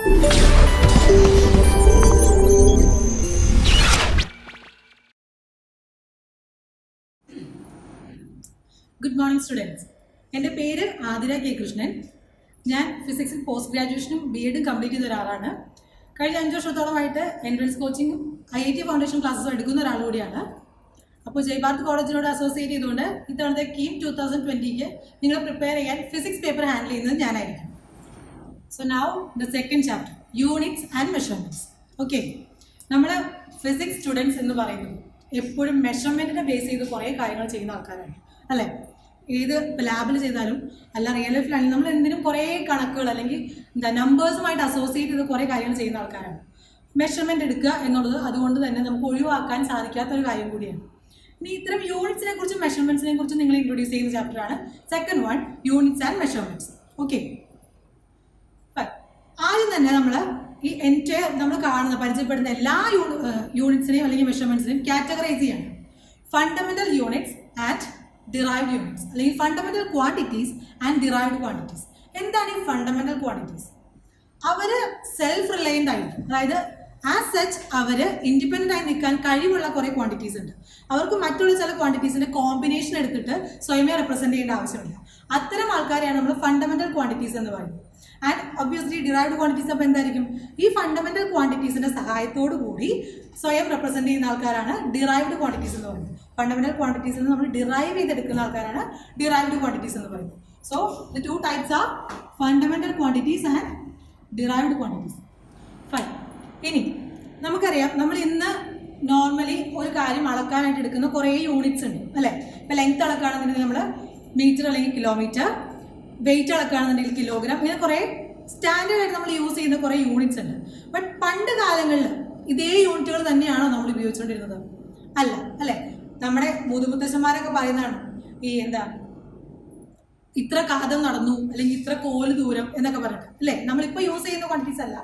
Good morning students. എൻ്റെ പേര് Athira K Krishnan. ഞാൻ ഫിസിക്സിൽ പോസ്റ്റ് ഗ്രാജുവേഷനും ബി.എഡും കംപ്ലീറ്റ് ചെയ്ത ഒരാളാണ്. കഴിഞ്ഞ 5 വർഷത്തോളമായിട്ട് എൻട്രൻസ് കോച്ചിങ്ങും IIT ഫൗണ്ടേഷൻ ക്ലാസ്സും എടുക്കുന്ന ഒരാൾ കൂടിയാണ്. അപ്പോൾ ജയ്ഭാരത് കോളേജിനോട് അസോസിയേറ്റ് ചെയ്തുകൊണ്ട് ഇത്തവണത്തെ കീം 2020ക്ക് നിങ്ങൾ പ്രിപ്പയർ ചെയ്യാൻ ഫിസിക്സ് പേപ്പർ ഹാൻഡിൽ ചെയ്യുന്നത് ഞാനായിരിക്കും. So now the second chapter, units and measurements. Okay, നമ്മൾ ഫിസിക്സ് സ്റ്റുഡൻസ് എന്ന് പറയുന്നത് എപ്പോഴും മെഷർമെൻറ്റിനെ ബേസ് ചെയ്ത് കുറേ കാര്യങ്ങൾ ചെയ്യുന്ന ആൾക്കാരാണ്, അല്ലേ? ഏത് ലാബിൽ ചെയ്താലും അല്ല റിയൽ ലൈഫിലാണെങ്കിൽ നമ്മൾ എന്തിനും കുറേ കണക്കുകൾ അല്ലെങ്കിൽ നമ്പേഴ്സുമായിട്ട് അസോസിയേറ്റ് ചെയ്ത് കുറേ കാര്യങ്ങൾ ചെയ്യുന്ന ആൾക്കാരാണ്. മെഷർമെൻറ്റ് എടുക്കുക എന്നുള്ളത് അതുകൊണ്ട് തന്നെ നമുക്ക് ഒഴിവാക്കാൻ സാധിക്കാത്തൊരു കാര്യം കൂടിയാണ്. ഇനി ഇത്തരം യൂണിറ്റ്സിനെ കുറിച്ചും മെഷർമെൻറ്റ്സിനെ കുറിച്ചും നിങ്ങൾ ഇൻട്രൊഡ്യൂസ് ചെയ്യുന്ന ചാപ്റ്ററാണ് second one, units and measurements. Okay, ആദ്യം തന്നെ നമ്മൾ ഈ നമ്മൾ കാണുന്ന പരിചയപ്പെടുന്ന എല്ലാ യൂണിറ്റ്സിനെയും അല്ലെങ്കിൽ മെഷർമെൻറ്റ്സിനെയും കാറ്റഗറൈസ് ചെയ്യാണ്. Fundamental units and derived units, അല്ലെങ്കിൽ fundamental quantities and derived quantities. എന്താണ് ഈ ഫണ്ടമെന്റൽ ക്വാണ്ടിറ്റീസ്? അവർ സെൽഫ് റിലയൻ്റ് ആയിരിക്കും, അതായത് ആസ് സച്ച് അവർ ഇൻഡിപെൻഡൻ്റ് ആയി നിൽക്കാൻ കഴിവുള്ള കുറേ ക്വാണ്ടിറ്റീസ് ഉണ്ട്. അവർക്ക് മറ്റുള്ള ചില ക്വാണ്ടിറ്റീസിൻ്റെ കോമ്പിനേഷൻ എടുത്തിട്ട് സ്വയമേ റെപ്രസെൻറ്റ് ചെയ്യേണ്ട ആവശ്യമില്ല. അത്തരം ആൾക്കാരെയാണ് നമ്മൾ ഫണ്ടമെന്റൽ ക്വാണ്ടിറ്റീസ് എന്ന് പറയുന്നത്. ആൻഡ് ഒബ്വിയസ്ലി ഡിറൈവ്ഡ് ക്വാണ്ടിറ്റീസ് അപ്പോൾ എന്തായിരിക്കും? ഈ ഫണ്ടമെന്റൽ ക്വാണ്ടിറ്റീസിൻ്റെ സഹായത്തോടു കൂടി സ്വയം റെപ്രസെൻറ്റ് ചെയ്യുന്ന ആൾക്കാരാണ് ഡിറൈവ്ഡ് ക്വാണ്ടിറ്റീസ് എന്ന് പറയുന്നത്. ഫണ്ടമെന്റൽ ക്വാണ്ടിറ്റീസ് നമ്മൾ ഡിറൈവ് ചെയ്തെടുക്കുന്ന ആൾക്കാരാണ് ഡിറൈവ്ഡ് ക്വാണ്ടിറ്റീസ് എന്ന് പറയുന്നത്. So the two types R fundamental quantities and derived quantities. Fine. ഇനി നമുക്കറിയാം, നമ്മൾ ഇന്ന് നോർമലി ഒരു കാര്യം അളക്കാനായിട്ട് എടുക്കുന്ന കുറേ യൂണിറ്റ്സ് ഉണ്ട്, അല്ലേ? ഇപ്പോൾ ലെങ്ത് അളക്കുകയാണെന്നുണ്ടെങ്കിൽ നമ്മൾ മീറ്റർ അല്ലെങ്കിൽ കിലോമീറ്റർ, വെയിറ്റ് അളക്കുകയാണെന്നുണ്ടെങ്കിൽ കിലോഗ്രാം, ഇങ്ങനെ കുറേ സ്റ്റാൻഡേർഡ് ആയിട്ട് നമ്മൾ യൂസ് ചെയ്യുന്ന കുറേ യൂണിറ്റ്സ് ഉണ്ട്. ബട്ട് പണ്ട് കാലങ്ങളിൽ ഇതേ യൂണിറ്റുകൾ തന്നെയാണോ നമ്മൾ ഉപയോഗിച്ചുകൊണ്ടിരുന്നത്? അല്ല, അല്ലേ? നമ്മുടെ മുതുമുത്തശ്ശന്മാരൊക്കെ പറയുന്നതാണ് ഈ ഇത്ര കാതം നടന്നു അല്ലെങ്കിൽ ഇത്ര കോല് ദൂരം എന്നൊക്കെ പറഞ്ഞിട്ട്, അല്ലേ? നമ്മളിപ്പോൾ യൂസ് ചെയ്യുന്ന ക്വാണ്ടിറ്റീസ് അല്ല.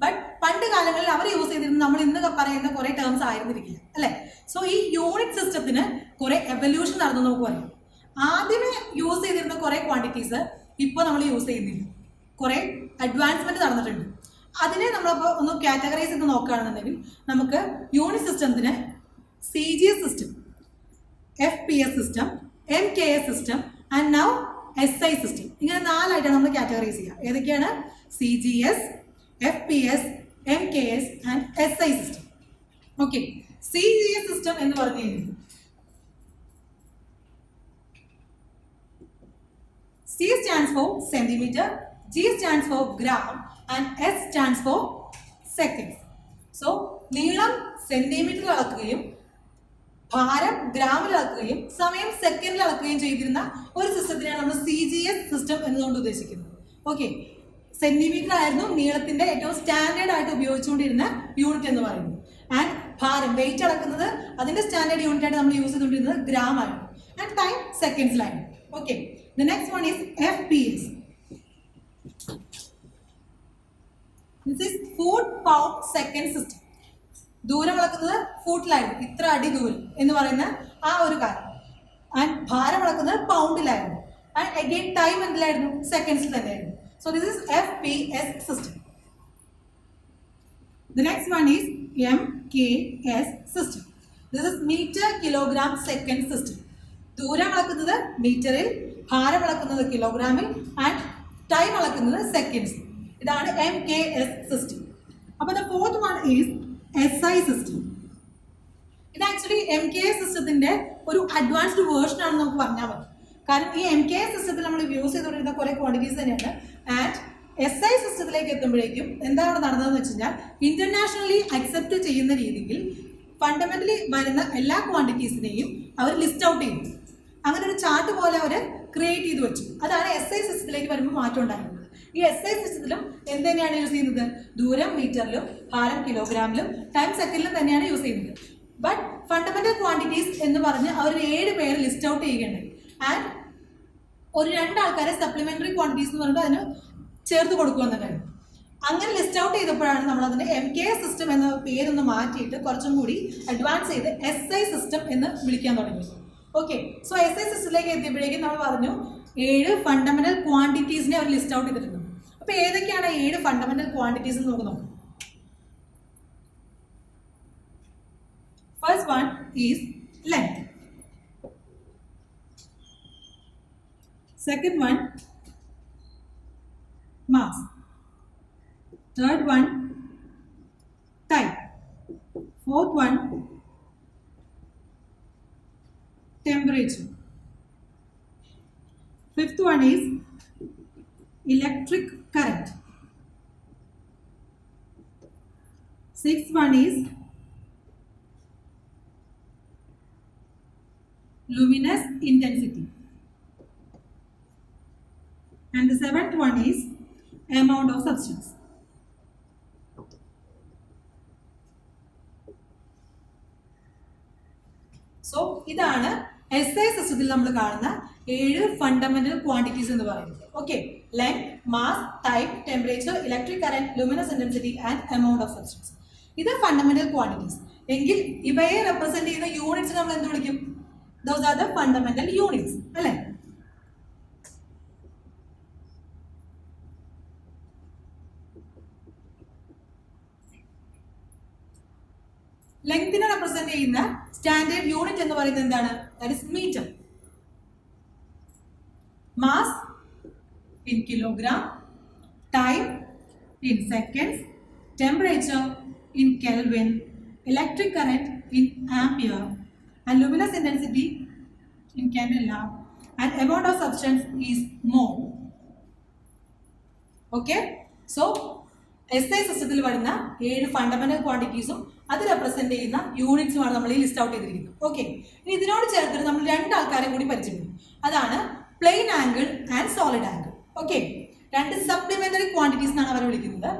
ബട്ട് പണ്ട് കാലങ്ങളിൽ അവർ യൂസ് ചെയ്തിരുന്ന നമ്മൾ ഇന്ന് പറയുന്ന കുറേ ടേംസ് ആയിരുന്നിരിക്കില്ല, അല്ലേ? സോ ഈ യൂണിറ്റ് സിസ്റ്റത്തിന് കുറേ എവല്യൂഷൻ നടന്നു നമുക്ക് പറയാം. ആദ്യമേ യൂസ് ചെയ്തിരുന്ന കുറേ ക്വാണ്ടിറ്റീസ് ഇപ്പോൾ നമ്മൾ യൂസ് ചെയ്യുന്നില്ല, കുറേ അഡ്വാൻസ്മെന്റ് നടന്നിട്ടുണ്ട്. അതിനെ നമ്മളപ്പോൾ ഒന്ന് കാറ്റഗറൈസ് ചെയ്ത് നോക്കുകയാണെന്നുണ്ടെങ്കിൽ നമുക്ക് യൂണിറ്റ് സിസ്റ്റത്തിന് CGS system, FPS system, MKS system and now SI system, ഇങ്ങനെ 4ആയിട്ടാണ് നമ്മൾ കാറ്റഗറൈസ് ചെയ്യുക. ഏതൊക്കെയാണ്? CGS, FPS, MKS and SI system. Okay, CGS system എന്ന് പറഞ്ഞു കഴിഞ്ഞാൽ C stands for centimeter, G stands for gram and S stands for seconds. So നീളം സെന്റിമീറ്ററിൽ അളക്കുകയും ഭാരം ഗ്രാമിൽ അളക്കുകയും സമയം സെക്കൻഡിൽ അളക്കുകയും ചെയ്തിരുന്ന ഒരു സിസ്റ്റത്തിനാണ് നമ്മൾ CGS സിസ്റ്റം എന്നതുകൊണ്ട് ഉദ്ദേശിക്കുന്നത്. ഓക്കെ, സെന്റിമീറ്റർ ആയിരുന്നു നീളത്തിന്റെ ഏറ്റവും സ്റ്റാൻഡേർഡ് ആയിട്ട് ഉപയോഗിച്ചുകൊണ്ടിരുന്ന യൂണിറ്റ് എന്ന് പറയുന്നത്. ആൻഡ് ഭാരം, വെയിറ്റ് അളക്കുന്നത് അതിന്റെ സ്റ്റാൻഡേർഡ് യൂണിറ്റ് ആയിട്ട് നമ്മൾ യൂസ് ചെയ്തുകൊണ്ടിരുന്നത് ഗ്രാം ആയിരുന്നു. ആൻഡ് ടൈം സെക്കൻഡ്സിലായിരുന്നു. Okay, the next one is FPS. This is foot pound second system. ദൂരം അളക്കുന്നത് ഫൂട്ടിലായിരുന്നു, ഇത്ര അടി ദൂരം എന്ന് പറയുന്ന ആ ഒരു കാര്യം. ആൻഡ് ഭാരം അളക്കുന്നത് പൗണ്ടിലായിരുന്നു. ആൻഡ് അഗെയിൻ ടൈം എന്തിലായിരുന്നു? സെക്കൻഡ്സിൽ തന്നെയായിരുന്നു. So this is FPS system. The next one is MKS system. This is meter kilogram second system. ദൂരം അളക്കുന്നത് മീറ്ററിൽ, ഭാരം അളക്കുന്നത് കിലോഗ്രാമിൽ ആൻഡ് ടൈം അളക്കുന്നത് സെക്കൻഡ്സ്. ഇതാണ് MKS സിസ്റ്റം. അപ്പോൾ the fourth one is SI system. ഇത് ആക്ച്വലി MKS സിസ്റ്റത്തിന്റെ ഒരു അഡ്വാൻസ്ഡ് വേർഷൻ ആണെന്ന് നമുക്ക് പറഞ്ഞാൽ മതി. കാരണം ഈ MKS സിസ്റ്റത്തിൽ നമ്മൾ യൂസ് ചെയ്തുകൊണ്ടിരുന്ന കുറേ ക്വാണ്ടിറ്റീസ് തന്നെയാണ്. ആൻഡ് SI സിസ്റ്റത്തിലേക്ക് എത്തുമ്പോഴേക്കും എന്താണ് അവിടെ നടന്നതെന്ന് വെച്ച് കഴിഞ്ഞാൽ, ഇന്റർനാഷണലി അക്സെപ്റ്റ് ചെയ്യുന്ന രീതിയിൽ ഫണ്ടമെന്റലി വരുന്ന എല്ലാ ക്വാണ്ടിറ്റീസിനെയും അവർ ലിസ്റ്റ് ഔട്ട് ചെയ്തു. അങ്ങനെ ഒരു ചാർട്ട് പോലെ അവർ ക്രിയേറ്റ് ചെയ്ത് വെച്ചു. അതാണ് SI സിസ്റ്റത്തിലേക്ക് വരുമ്പോൾ മാറ്റം ഉണ്ടായിരുന്നത്. ഈ SI സിസ്റ്റത്തിലും എന്ത് തന്നെയാണ് യൂസ് ചെയ്യുന്നത്? ദൂരം മീറ്ററിലും ഭാരം കിലോഗ്രാമിലും ടൈം സെക്കൻഡിലും തന്നെയാണ് യൂസ് ചെയ്യുന്നത്. ബട്ട് ഫണ്ടമെന്റൽ ക്വാണ്ടിറ്റീസ് എന്ന് പറഞ്ഞ് അവർ 7 പേര് ലിസ്റ്റ് ഔട്ട് ചെയ്യുകയുണ്ടായി. ആൻഡ് ഒരു 2 ആൾക്കാരെ സപ്ലിമെന്ററി ക്വാണ്ടിറ്റീസ് എന്ന് പറയുമ്പോൾ അതിന് ചേർത്ത് കൊടുക്കുമെന്നുണ്ടായിരുന്നു. അങ്ങനെ ലിസ്റ്റ് ഔട്ട് ചെയ്തപ്പോഴാണ് നമ്മൾ അതിൻ്റെ MKS സിസ്റ്റം എന്ന പേരൊന്ന് മാറ്റിയിട്ട് കുറച്ചും കൂടി അഡ്വാൻസ് ചെയ്ത് SI സിസ്റ്റം എന്ന് വിളിക്കാൻ തുടങ്ങി. ഓക്കെ, സോ SI സിസ്റ്റത്തിലേക്ക് എത്തിയപ്പോഴേക്കും നമ്മൾ പറഞ്ഞു 7 ഫണ്ടമെന്റൽ ക്വാണ്ടിറ്റീസിനെ അവർ ലിസ്റ്റ് ഔട്ട് ചെയ്തിട്ടുണ്ട്. അപ്പോൾ ഏതൊക്കെയാണ് 7 ഫണ്ടമെന്റൽ ക്വാണ്ടിറ്റീസ് എന്ന് നമുക്ക് നോക്കാം. First one is length. Second one, mass. Third one, type. Fourth one, temperature. Fifth one is electric current. Sixth one is luminous intensity. And the seventh one is amount of substance. So, ഇതാണ് SI സിസ്റ്റത്തിൽ നമ്മൾ കാണുന്ന 7 fundamental quantities എന്ന് പറയുന്നത്. Okay, length, mass, time, temperature, electric current, luminous intensity and amount of substance. ഇത് fundamental quantities. എങ്കിൽ ഇവയെ represent ചെയ്യുന്ന യൂണിറ്റ്സ് നമ്മൾ എന്ത് വിളിക്കും? Those are the fundamental units അല്ലേ? ലെങ്തിനെ റെപ്രസെന്റ് ചെയ്യുന്ന സ്റ്റാൻഡേർഡ് യൂണിറ്റ് എന്ന് പറയുന്നത് എന്താണ്? That is metre. Mass in kilogram, time in seconds, temperature in kelvin, electric current in ampere and luminous intensity in candela and amount of substance is mole. Okay, so SI സിസ്റ്റത്തിൽ വരുന്ന 7 fundamental ക്വാണ്ടിറ്റീസും അത് represent ചെയ്യുന്ന യൂണിറ്റ്സുമാണ് നമ്മൾ ഈ list out ചെയ്തിരിക്കുന്നത്. Okay, ഇനി ഇതിനോട് ചേർത്തിട്ട് നമ്മൾ 2 ആൾക്കാരെ കൂടി പരിചയപ്പെടും. അതാണ് plane angle and solid angle. Okay, 2 supplementary quantities എന്നാണ് അവർ വിളിക്കുന്നത്.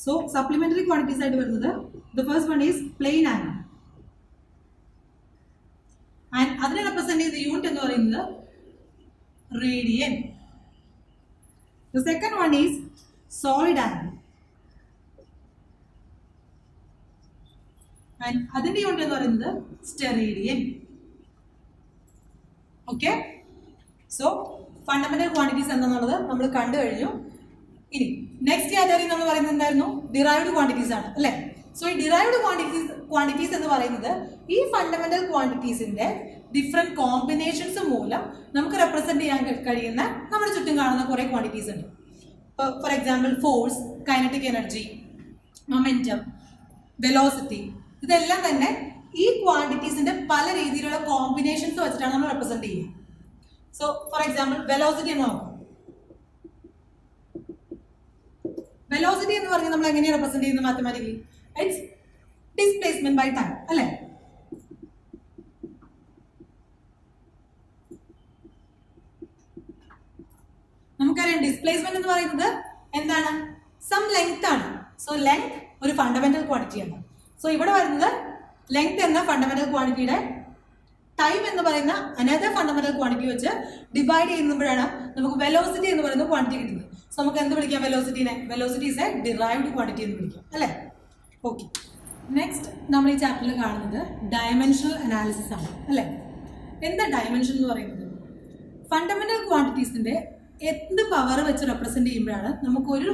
സോ സപ്ലിമെന്ററി ക്വാണ്ടിറ്റീസ് ആയിട്ട് വരുന്നത് the first one is plane angle and അതിനെ റെപ്രസെന്റ് ചെയ്യുന്ന യൂണിറ്റ് എന്ന് പറയുന്നത് radian. The second one is solid angle and അതിന്റെ യൂണിറ്റ് എന്ന് പറയുന്നത് steradian. Okay, so fundamental quantities എന്താണെന്നുള്ളത് നമ്മൾ കണ്ടു കഴിഞ്ഞു. ഇനി നെക്സ്റ്റ് കാറ്റഗറി നമ്മൾ പറയുന്നത് എന്തായിരുന്നു? ഡിറൈവ്ഡ് ക്വാണ്ടിറ്റീസ് ആണ് അല്ലേ? സോ ഈ ഡിറൈവ്ഡ് ക്വാണ്ടിറ്റീസ് എന്ന് പറയുന്നത് ഈ ഫണ്ടമെന്റൽ ക്വാണ്ടിറ്റീസിന്റെ ഡിഫറെന്റ് കോമ്പിനേഷൻസ് മൂലം നമുക്ക് റെപ്രസെന്റ് ചെയ്യാൻ കഴിയുന്ന നമ്മുടെ ചുറ്റും കാണുന്ന കുറെ ക്വാണ്ടിറ്റീസ് ഉണ്ട്. For example force, kinetic energy, momentum, velocity, ഇതെല്ലാം തന്നെ ഈ ക്വാണ്ടിറ്റീസിന്റെ പല രീതിയിലുള്ള കോമ്പിനേഷൻസ് വെച്ചിട്ടാണ് നമ്മൾ റെപ്രസെന്റ് ചെയ്യുക. സോ ഫോർ എക്സാമ്പിൾ വെലോസിറ്റി എന്ന് നോക്കാം. വെലോസിറ്റി എന്ന് പറഞ്ഞാൽ നമ്മൾ എങ്ങനെയാണ് റെപ്രസെന്റ് ചെയ്യുന്നത് mathematically? It's displacement by time അല്ലേ? നമുക്കറിയാം ഡിസ്പ്ലേസ്മെന്റ് എന്ന് പറയുന്നത് എന്താണ്? സം ലെങ്ത് ആണ്. സോ ലെങ്ത് ഒരു ഫണ്ടമെന്റൽ ക്വാണ്ടിറ്റി ആണ്. സോ ഇവിടെ വരുന്നത് ലെങ്ത് എന്ന ഫണ്ടമെന്റൽ ക്വാണ്ടിറ്റിയുടെ ടൈം എന്ന് പറയുന്ന അനദർ ഫണ്ടമെന്റൽ ക്വാണ്ടിറ്റി വെച്ച് ഡിവൈഡ് ചെയ്യുമ്പോഴാണ് നമുക്ക് വെലോസിറ്റി എന്ന് പറയുന്ന ക്വാണ്ടിറ്റി കിട്ടുന്നത്. സോ നമുക്ക് എന്ത് വിളിക്കാം വെലോസിറ്റിനെ? Velocity is a derived quantity എന്ന് വിളിക്കാം അല്ലേ? ഓക്കെ, നെക്സ്റ്റ് നമ്മൾ ഈ ചാപ്റ്ററിൽ കാണുന്നത് ഡയമെൻഷണൽ അനാലിസിസ് ആണ് അല്ലേ? എന്താ ഡയമെൻഷൻ എന്ന് പറയുന്നത്? ഫണ്ടമെന്റൽ ക്വാണ്ടിറ്റീസിന്റെ എന്ത് പവർ വെച്ച് റെപ്രസെന്റ് ചെയ്യുമ്പോഴാണ് നമുക്കൊരു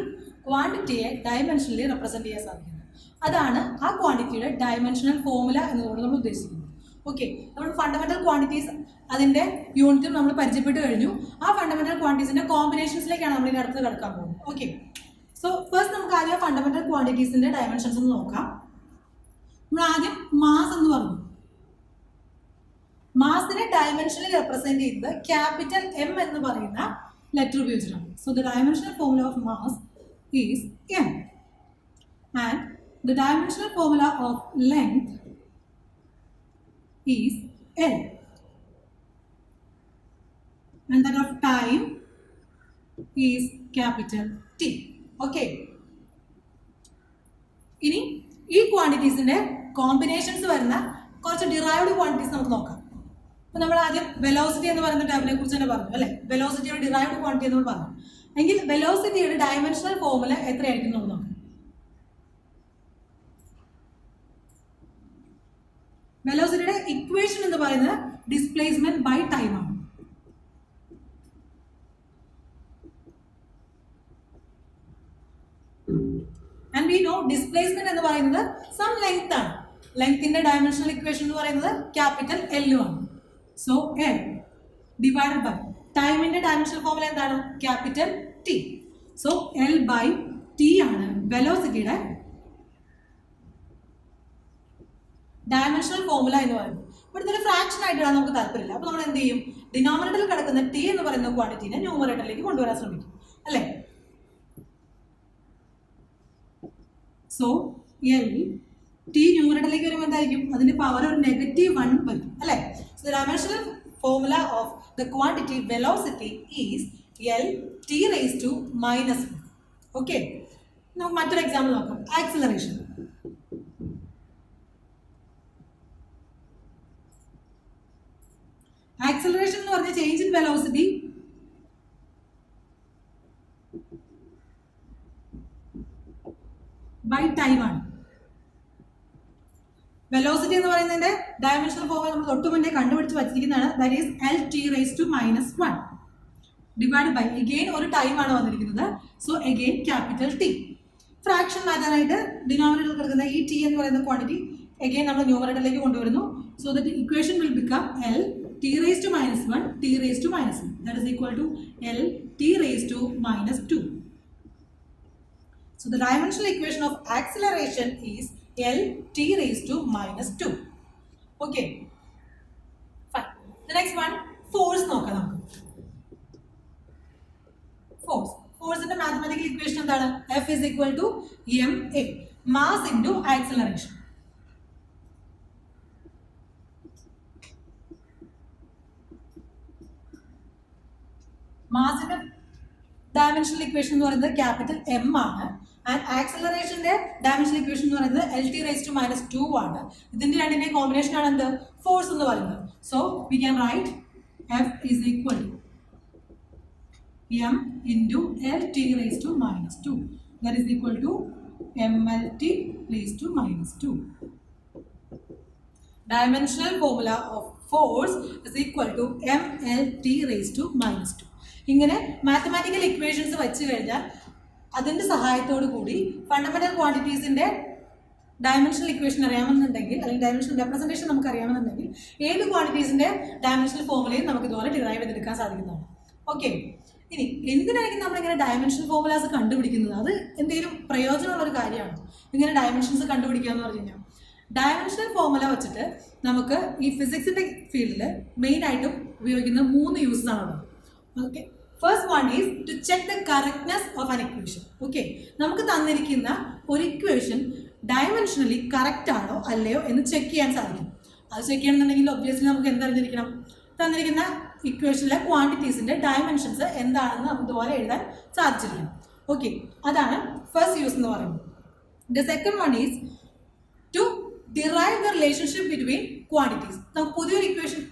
ക്വാണ്ടിറ്റിയെ ഡയമെൻഷനലി റെപ്രസെന്റ് ചെയ്യാൻ സാധിക്കുന്നത്. അതാണ് ആ ക്വാണ്ടിറ്റിയുടെ ഡയമെൻഷണൽ ഫോർമുല എന്നതുകൊണ്ട് നമ്മൾ ഉദ്ദേശിക്കുന്നത്. ഓക്കെ, നമ്മൾ ഫണ്ടമെന്റൽ ക്വാണ്ടിറ്റീസ് അതിന്റെ യൂണിറ്റും നമ്മൾ പരിചയപ്പെട്ട് കഴിഞ്ഞു. ആ ഫണ്ടമെന്റൽ ക്വാണ്ടിറ്റീസിന്റെ കോമ്പിനേഷൻസിലേക്കാണ് നമ്മൾ ഇതിന് അടുത്ത് കിടക്കാൻ പോകുന്നത്. ഓക്കെ, സോ ഫസ്റ്റ് നമുക്ക് ആദ്യം ഫണ്ടമെന്റൽ ക്വാണ്ടിറ്റീസിന്റെ ഡയമെൻഷൻസ് ഒന്ന് നോക്കാം. നമ്മൾ ആദ്യം മാസ് എന്ന് പറഞ്ഞു. മാസിനെ ഡയമെൻഷനിൽ റെപ്രസെന്റ് ചെയ്യുന്നത് ക്യാപിറ്റൽ M എന്ന് പറയുന്ന ലെറ്റർ ഉപയോഗിച്ചിട്ടാണ്. So the dimensional formula of mass is M and the dimensional formula of length is L and that of time is capital T. Okay, ഇനി ഈ ക്വാണ്ടിറ്റീസിന്റെ കോമ്പിനേഷൻസ് വരുന്ന കുറച്ച് ഡിറൈവ്ഡ് ക്വാണ്ടിറ്റീസ് നമുക്ക് നോക്കാം. അപ്പോൾ നമ്മൾ ആദ്യം വെലോസിറ്റി എന്ന് പറയുന്ന ടേമിനെ കുറിച്ച് തന്നെ പറഞ്ഞു അല്ലേ? വെലോസിറ്റിയുടെ ഡിറൈവ്ഡ് ക്വാണ്ടിറ്റി എന്ന് പറഞ്ഞു. എങ്കിൽ വെലോസിറ്റിയുടെ ഡയമെൻഷണൽ ഫോർമുല എത്രയായിരിക്കും നമ്മൾ നോക്കാം. വെലോസിറ്റിയുടെ ഇക്വേഷൻ എന്ന് പറയുന്നത് ഡിസ്പ്ലേസ്മെന്റ് ബൈ ടൈം ആണ്. ആൻഡ് വി നോ ഡിസ്പ്ലേസ്മെന്റ് എന്ന് പറയുന്നത് സം ലെങ്ത് ആണ്. ലെങ്ത്തിന്റെ ഡയമെൻഷണൽ ഇക്വേഷൻ എന്ന് പറയുന്നത് ക്യാപിറ്റൽ L ആണ്. സോ L ഡിവൈഡഡ് ബൈ ടൈമിന്റെ ഡയമെൻഷണൽ ഫോർമുല എന്താണ്? Capital T. So L by T ആണ് വെലോസിറ്റിയുടെ ഡയമെൻഷണൽ ഫോർമുല എന്ന് പറയുന്നത്. ഇവിടുത്തെ ഒരു ഫ്രാക്ഷൻ ആയിട്ടാണ് നമുക്ക് താല്പര്യമില്ല. അപ്പോൾ നമ്മൾ എന്ത് ചെയ്യും? ഡിനോമിനേറ്ററിൽ കിടക്കുന്ന T എന്ന് പറയുന്ന ക്വാണ്ടിറ്റീനെ ന്യൂമറേറ്ററിലേക്ക് കൊണ്ടുവരാൻ ശ്രമിക്കും അല്ലേ? സോ L T ന്യൂമറേറ്ററിലേക്ക് വരുമ്പോൾ എന്തായിരിക്കും? അതിന്റെ പവർ ഒരു -1 വരും അല്ലേ? So the dimensional formula of the quantity velocity is L T raise to -1. Okay, നമുക്ക് മറ്റൊരു എക്സാമ്പിൾ നോക്കാം. ആക്സിലറേഷൻ. ആക്സിലറേഷൻ എന്ന് പറഞ്ഞ change in velocity by time ആണ്. വെലോസിറ്റി എന്ന് പറയുന്നതിന്റെ ഡയമെൻഷണൽ ഫോർമുല നമ്മൾ തൊട്ട് മുന്നേ കണ്ടുപിടിച്ച് വച്ചിരിക്കുന്നതാണ്. That is L T raise to -1 divide by again ഒരു ടൈം ആണ് വന്നിരിക്കുന്നത്. So again capital T. Fraction മാറ്റാനായിട്ട് ഡിനോമിനേറ്ററിൽ കിടക്കുന്ന ഈ T എന്ന് പറയുന്ന ക്വാണ്ടിറ്റി അഗെയിൻ നമ്മൾ ന്യൂമറേറ്ററിലേക്ക് കൊണ്ടുവരുന്നു. So that equation will become L T raised to -1 T raised to -1. That is equal to L T raised to -2. So the dimensional equation of acceleration is L T raised to -2. Okay, fine. The next one, force നോക്കാം നമുക്ക്. Force in the mathematical equation എന്താണ്? F is equal to ma, mass into acceleration. മാസിന്റെ dimensional equation എന്ന് പറയുന്നത് capital M ആണ്. And ആക്സിലറേഷന്റെ dimensional equation എന്ന് പറയുന്നത് L T റേസ് ടു -2 ആണ്. ഇതിന്റെ രണ്ടിന്റെ കോമ്പിനേഷൻ ആണ് എന്ത്? ഫോഴ്സ് എന്ന് പറയുന്നത്. So we can write F is equal to M into L T raised to -2. That is equal to MLT raised to -2. Dimensional formula of force is equal to MLT raised to -2. ഇങ്ങനെ mathematical equations വെച്ച് കഴിഞ്ഞാൽ അതിൻ്റെ സഹായത്തോടു കൂടി fundamental ക്വാണ്ടിറ്റീസിൻ്റെ dimensional equation അറിയാമെന്നുണ്ടെങ്കിൽ അല്ലെങ്കിൽ dimensional representation നമുക്ക് അറിയാമെന്നുണ്ടെങ്കിൽ ഏത് ക്വാണ്ടിറ്റീസിൻ്റെ dimensional ഫോർമുലയും നമുക്ക് ഇതുപോലെ ഡിറൈവ് ചെയ്തെടുക്കാൻ സാധിക്കുന്നതാണ്. ഓക്കെ, ഇനി എന്തിനായിരിക്കും നമ്മളിങ്ങനെ ഡയമെൻഷണൽ ഫോർമുലാസ് കണ്ടുപിടിക്കുന്നത്? അത് എന്തെങ്കിലും പ്രയോജനമുള്ളൊരു കാര്യമാണ് ഇങ്ങനെ ഡയമെൻഷൻസ് കണ്ടുപിടിക്കുക എന്ന് പറഞ്ഞു കഴിഞ്ഞാൽ. ഡയമെൻഷണൽ ഫോർമുല വെച്ചിട്ട് നമുക്ക് ഈ ഫിസിക്സിൻ്റെ ഫീൽഡിൽ മെയിനായിട്ടും ഉപയോഗിക്കുന്ന 3 യൂസസ് ആണുള്ളത്. Okay, first one is to check the correctness of an equation. Okay, നമുക്ക് തന്നിരിക്കുന്ന ഒരു ഇക്വേഷൻ ഡയമെൻഷനലി കറക്റ്റ് ആണോ അല്ലയോ എന്ന് ചെക്ക് ചെയ്യാൻ സാധിക്കും. അത് ചെക്ക് ചെയ്യണമെന്നുണ്ടെങ്കിൽ ഒബ്വിയസ്ലി നമുക്ക് എന്തറിഞ്ഞിരിക്കണം? തന്നിരിക്കുന്ന ഇക്വേഷനിലെ ക്വാണ്ടിറ്റീസിൻ്റെ ഡയമെൻഷൻസ് എന്താണെന്ന് നമുക്ക് ഇതുപോലെ എഴുതാൻ സാധിച്ചിരിക്കണം. ഓക്കെ, അതാണ് ഫസ്റ്റ് യൂസ് എന്ന് പറയുന്നത്. The second one is to derive the relationship between quantities. നമുക്ക് പുതിയൊരു ഇക്വേഷൻ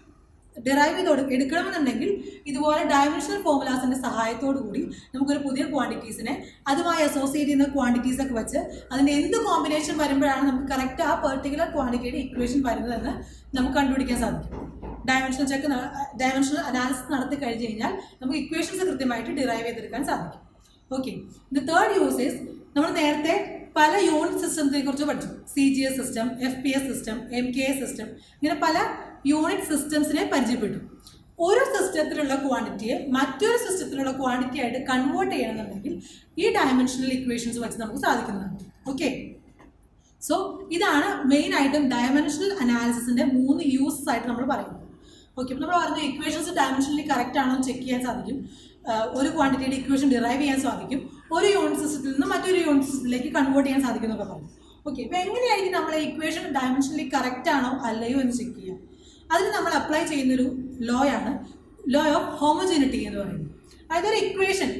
ഡിറൈവ് ചെയ്ത് എടുക്കണമെന്നുണ്ടെങ്കിൽ ഇതുപോലെ ഡയമെൻഷണൽ ഫോർമുലാസിൻ്റെ സഹായത്തോടു കൂടി നമുക്കൊരു പുതിയ ക്വാണ്ടിറ്റീസിനെ അതുമായി അസോസിയേറ്റ് ചെയ്യുന്ന ക്വാണ്ടിറ്റീസൊക്കെ വെച്ച് അതിൻ്റെ എന്ത് കോമ്പിനേഷൻ വരുമ്പോഴാണ് നമുക്ക് കറക്റ്റ് ആ പെർട്ടിക്കുലർ ക്വാണ്ടിറ്റിയുടെ ഇക്വേഷൻ വരുന്നതെന്ന് നമുക്ക് കണ്ടുപിടിക്കാൻ സാധിക്കും. ഡയമെൻഷണൽ അനാലിസിസ് നടത്തി കഴിഞ്ഞ് കഴിഞ്ഞാൽ നമുക്ക് ഇക്വേഷൻസ് കൃത്യമായിട്ട് ഡിറൈവ് ചെയ്തെടുക്കാൻ സാധിക്കും. Okay, the third use is നമ്മൾ നേരത്തെ പല യൂണിറ്റ് സിസ്റ്റത്തിനെ കുറിച്ച് പഠിച്ചു. CGS system, FPS system, MKS system, ഇങ്ങനെ പല യൂണിറ്റ് സിസ്റ്റംസിനെ പരിചയപ്പെട്ടു. ഒരു സിസ്റ്റത്തിലുള്ള ക്വാണ്ടിറ്റിയെ മറ്റൊരു സിസ്റ്റത്തിലുള്ള ക്വാണ്ടിറ്റി ആയിട്ട് കൺവേർട്ട് ചെയ്യണമെന്നുണ്ടെങ്കിൽ ഈ ഡയമെൻഷണൽ ഇക്വേഷൻസ് വെച്ച് നമുക്ക് സാധിക്കുന്നതാണ്. ഓക്കെ, സോ ഇതാണ് മെയിൻ ആയിട്ടും ഡയമെൻഷണൽ അനാലിസിസിൻ്റെ 3 യൂസസ് ആയിട്ട് നമ്മൾ പറയുന്നത്. ഓക്കെ, അപ്പോൾ നമ്മൾ പറഞ്ഞ ഇക്വേഷൻസ് ഡയമെൻഷനലി കറക്റ്റ് ആണോ എന്ന് ചെക്ക് ചെയ്യാൻ സാധിക്കും, ഒരു ക്വാണ്ടിറ്റിയുടെ ഇക്വേഷൻ ഡിറൈവ് ചെയ്യാൻ സാധിക്കും, ഒരു യൂണിറ്റ് സിസ്റ്റത്തിൽ നിന്ന് മറ്റൊരു യൂണിറ്റ് സിസ്റ്റത്തിലേക്ക് കൺവേർട്ട് ചെയ്യാൻ സാധിക്കും എന്നൊക്കെ പറഞ്ഞു. ഓക്കെ, അപ്പോൾ എങ്ങനെയായിരിക്കും നമ്മളെ ഇക്വേഷൻ ഡയമെൻഷനലി കറക്റ്റ് ആണോ അല്ലയോ എന്ന് ചെക്ക് ചെയ്യുക? അതിന് നമ്മൾ അപ്ലൈ ചെയ്യുന്നൊരു ലോ ആണ് ലോ ഓഫ് ഹോമോജീനിറ്റി എന്ന് പറയുന്നത്. അതായത് ഒരു ഇക്വേഷൻ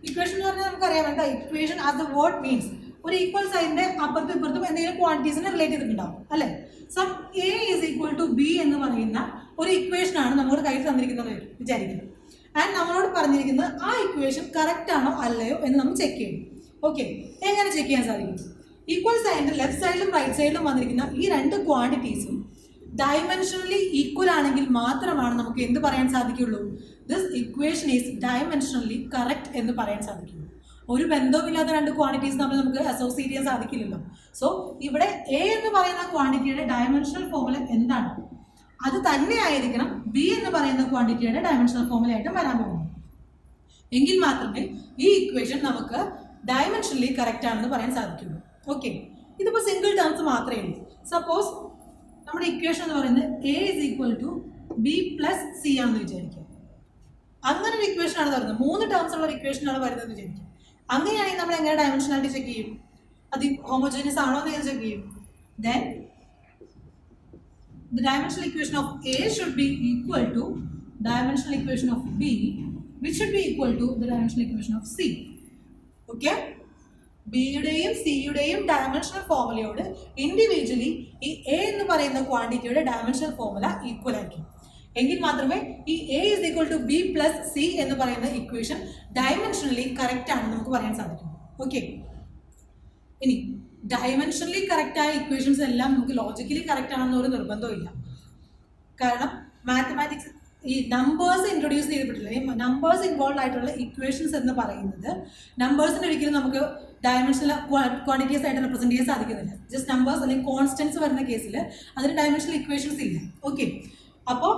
എന്ന് പറഞ്ഞാൽ നമുക്കറിയാം എന്താ equation as the word means ഒരു ഈക്വൽ സൈഡിൻ്റെ അപ്പുറത്തും ഇപ്പുറത്തും എന്തെങ്കിലും ക്വാണ്ടിറ്റീസിനെ റിലേറ്റ് ചെയ്തിട്ടുണ്ടാവും അല്ലേ? Some A is equal to B എന്ന് പറയുന്ന ഒരു ഇക്വേഷനാണ് നമ്മുടെ കയ്യിൽ തന്നിരിക്കുന്നത് വിചാരിക്കുന്നത്. ആൻഡ് നമ്മളോട് പറഞ്ഞിരിക്കുന്നത് ആ ഇക്വേഷൻ കറക്റ്റ് ആണോ അല്ലയോ എന്ന് നമ്മൾ ചെക്ക് ചെയ്യും. ഓക്കെ, എങ്ങനെ ചെക്ക് ചെയ്യാൻ സാധിക്കും? ഈക്വൽ സൈഡിൻ്റെ ലെഫ്റ്റ് സൈഡിലും റൈറ്റ് സൈഡിലും വന്നിരിക്കുന്ന ഈ 2 ക്വാണ്ടിറ്റീസും ഡയമെൻഷനലി ഈക്വൽ ആണെങ്കിൽ മാത്രമാണ് നമുക്ക് എന്ത് പറയാൻ സാധിക്കുള്ളൂ? This equation is dimensionally correct എന്ന് പറയാൻ സാധിക്കുള്ളൂ. ഒരു ബന്ധവുമില്ലാത്ത രണ്ട് ക്വാണ്ടിറ്റീസ് തമ്മിൽ നമുക്ക് അസോസിയേറ്റ് ചെയ്യാൻ സാധിക്കില്ലല്ലോ. സോ ഇവിടെ എ എന്ന് പറയുന്ന ക്വാണ്ടിറ്റിയുടെ ഡയമെൻഷണൽ ഫോർമുല എന്താണ്, അത് തന്നെ ആയിരിക്കണം ബി എന്ന് പറയുന്ന ക്വാണ്ടിറ്റിയുടെ ഡയമെൻഷണൽ ഫോർമുല ആയിട്ട് വരാൻ പോകുന്നത്. എങ്കിൽ മാത്രമേ ഈ ഇക്വേഷൻ നമുക്ക് ഡയമെൻഷനലി കറക്റ്റ് ആണെന്ന് പറയാൻ സാധിക്കുള്ളൂ. ഓക്കെ, ഇതിപ്പോൾ സിംഗിൾ ടേംസ് മാത്രമേ ഉള്ളൂ. സപ്പോസ് നമ്മുടെ ഇക്വേഷൻ എന്ന് പറയുന്നത് A is equal to B plus C ആണെന്ന് വിചാരിക്കുക. അങ്ങനെ ഒരു ഇക്വേഷൻ ആണ് വരുന്നത്, 3 ടേംസ് ഉള്ള ഒരു ഇക്വേഷൻ ആണ് വരുന്നത് വിചാരിക്കുക. അങ്ങനെയാണെങ്കിൽ നമ്മൾ എങ്ങനെ ഡയമെൻഷനാലിറ്റി ചെക്ക് ചെയ്യും, അത് ഹോമോജീനിയസ് ആണോ എന്ന് ചെക്ക് ചെയ്യും. Then the dimensional equation of A should be equal to dimensional equation of B, which should be equal to the dimensional equation of C. Okay, ബിയുടെയും സിയുടെയും ഡയമെൻഷണൽ ഫോർമുലയോട് ഇൻഡിവിജ്വലി ഈ A എന്ന് പറയുന്ന ക്വാണ്ടിറ്റിയുടെ ഡയമെൻഷണൽ ഫോർമുല ഈക്വൽ ആയിരിക്കും. എങ്കിൽ മാത്രമേ ഈ A is equal to B plus C എന്ന് പറയുന്ന ഇക്വേഷൻ ഡയമെൻഷനലി കറക്റ്റ് ആണെന്ന് നമുക്ക് പറയാൻ സാധിക്കും. ഓക്കെ, ഇനി ഡയമെൻഷനലി കറക്റ്റായ ഇക്വേഷൻസ് എല്ലാം നമുക്ക് ലോജിക്കലി കറക്റ്റ് ആണെന്ന് ഒരു നിർബന്ധമില്ല. കാരണം മാത്തമാറ്റിക്സ് ഈ നമ്പേഴ്സ് ഇൻട്രൊഡ്യൂസ് ചെയ്തിട്ടില്ല. ഈ നമ്പേഴ്സ് ഇൻവോൾവ് ആയിട്ടുള്ള ഇക്വേഷൻസ് എന്ന് പറയുന്നത് നമ്പേഴ്സിന് ഒരിക്കലും നമുക്ക് ഡയമെൻഷണൽ ക്വാണ്ടിറ്റീസ് ആയിട്ട് റെപ്രസെൻറ്റ് ചെയ്യാൻ സാധിക്കുന്നില്ല. ജസ്റ്റ് നമ്പേഴ്സ് അല്ലെങ്കിൽ കോൺസ്റ്റൻസ് വരുന്ന കേസിൽ അതിന് ഡയമെൻഷണൽ ഇക്വേഷൻസ് ഇല്ല. ഓക്കെ, അപ്പോൾ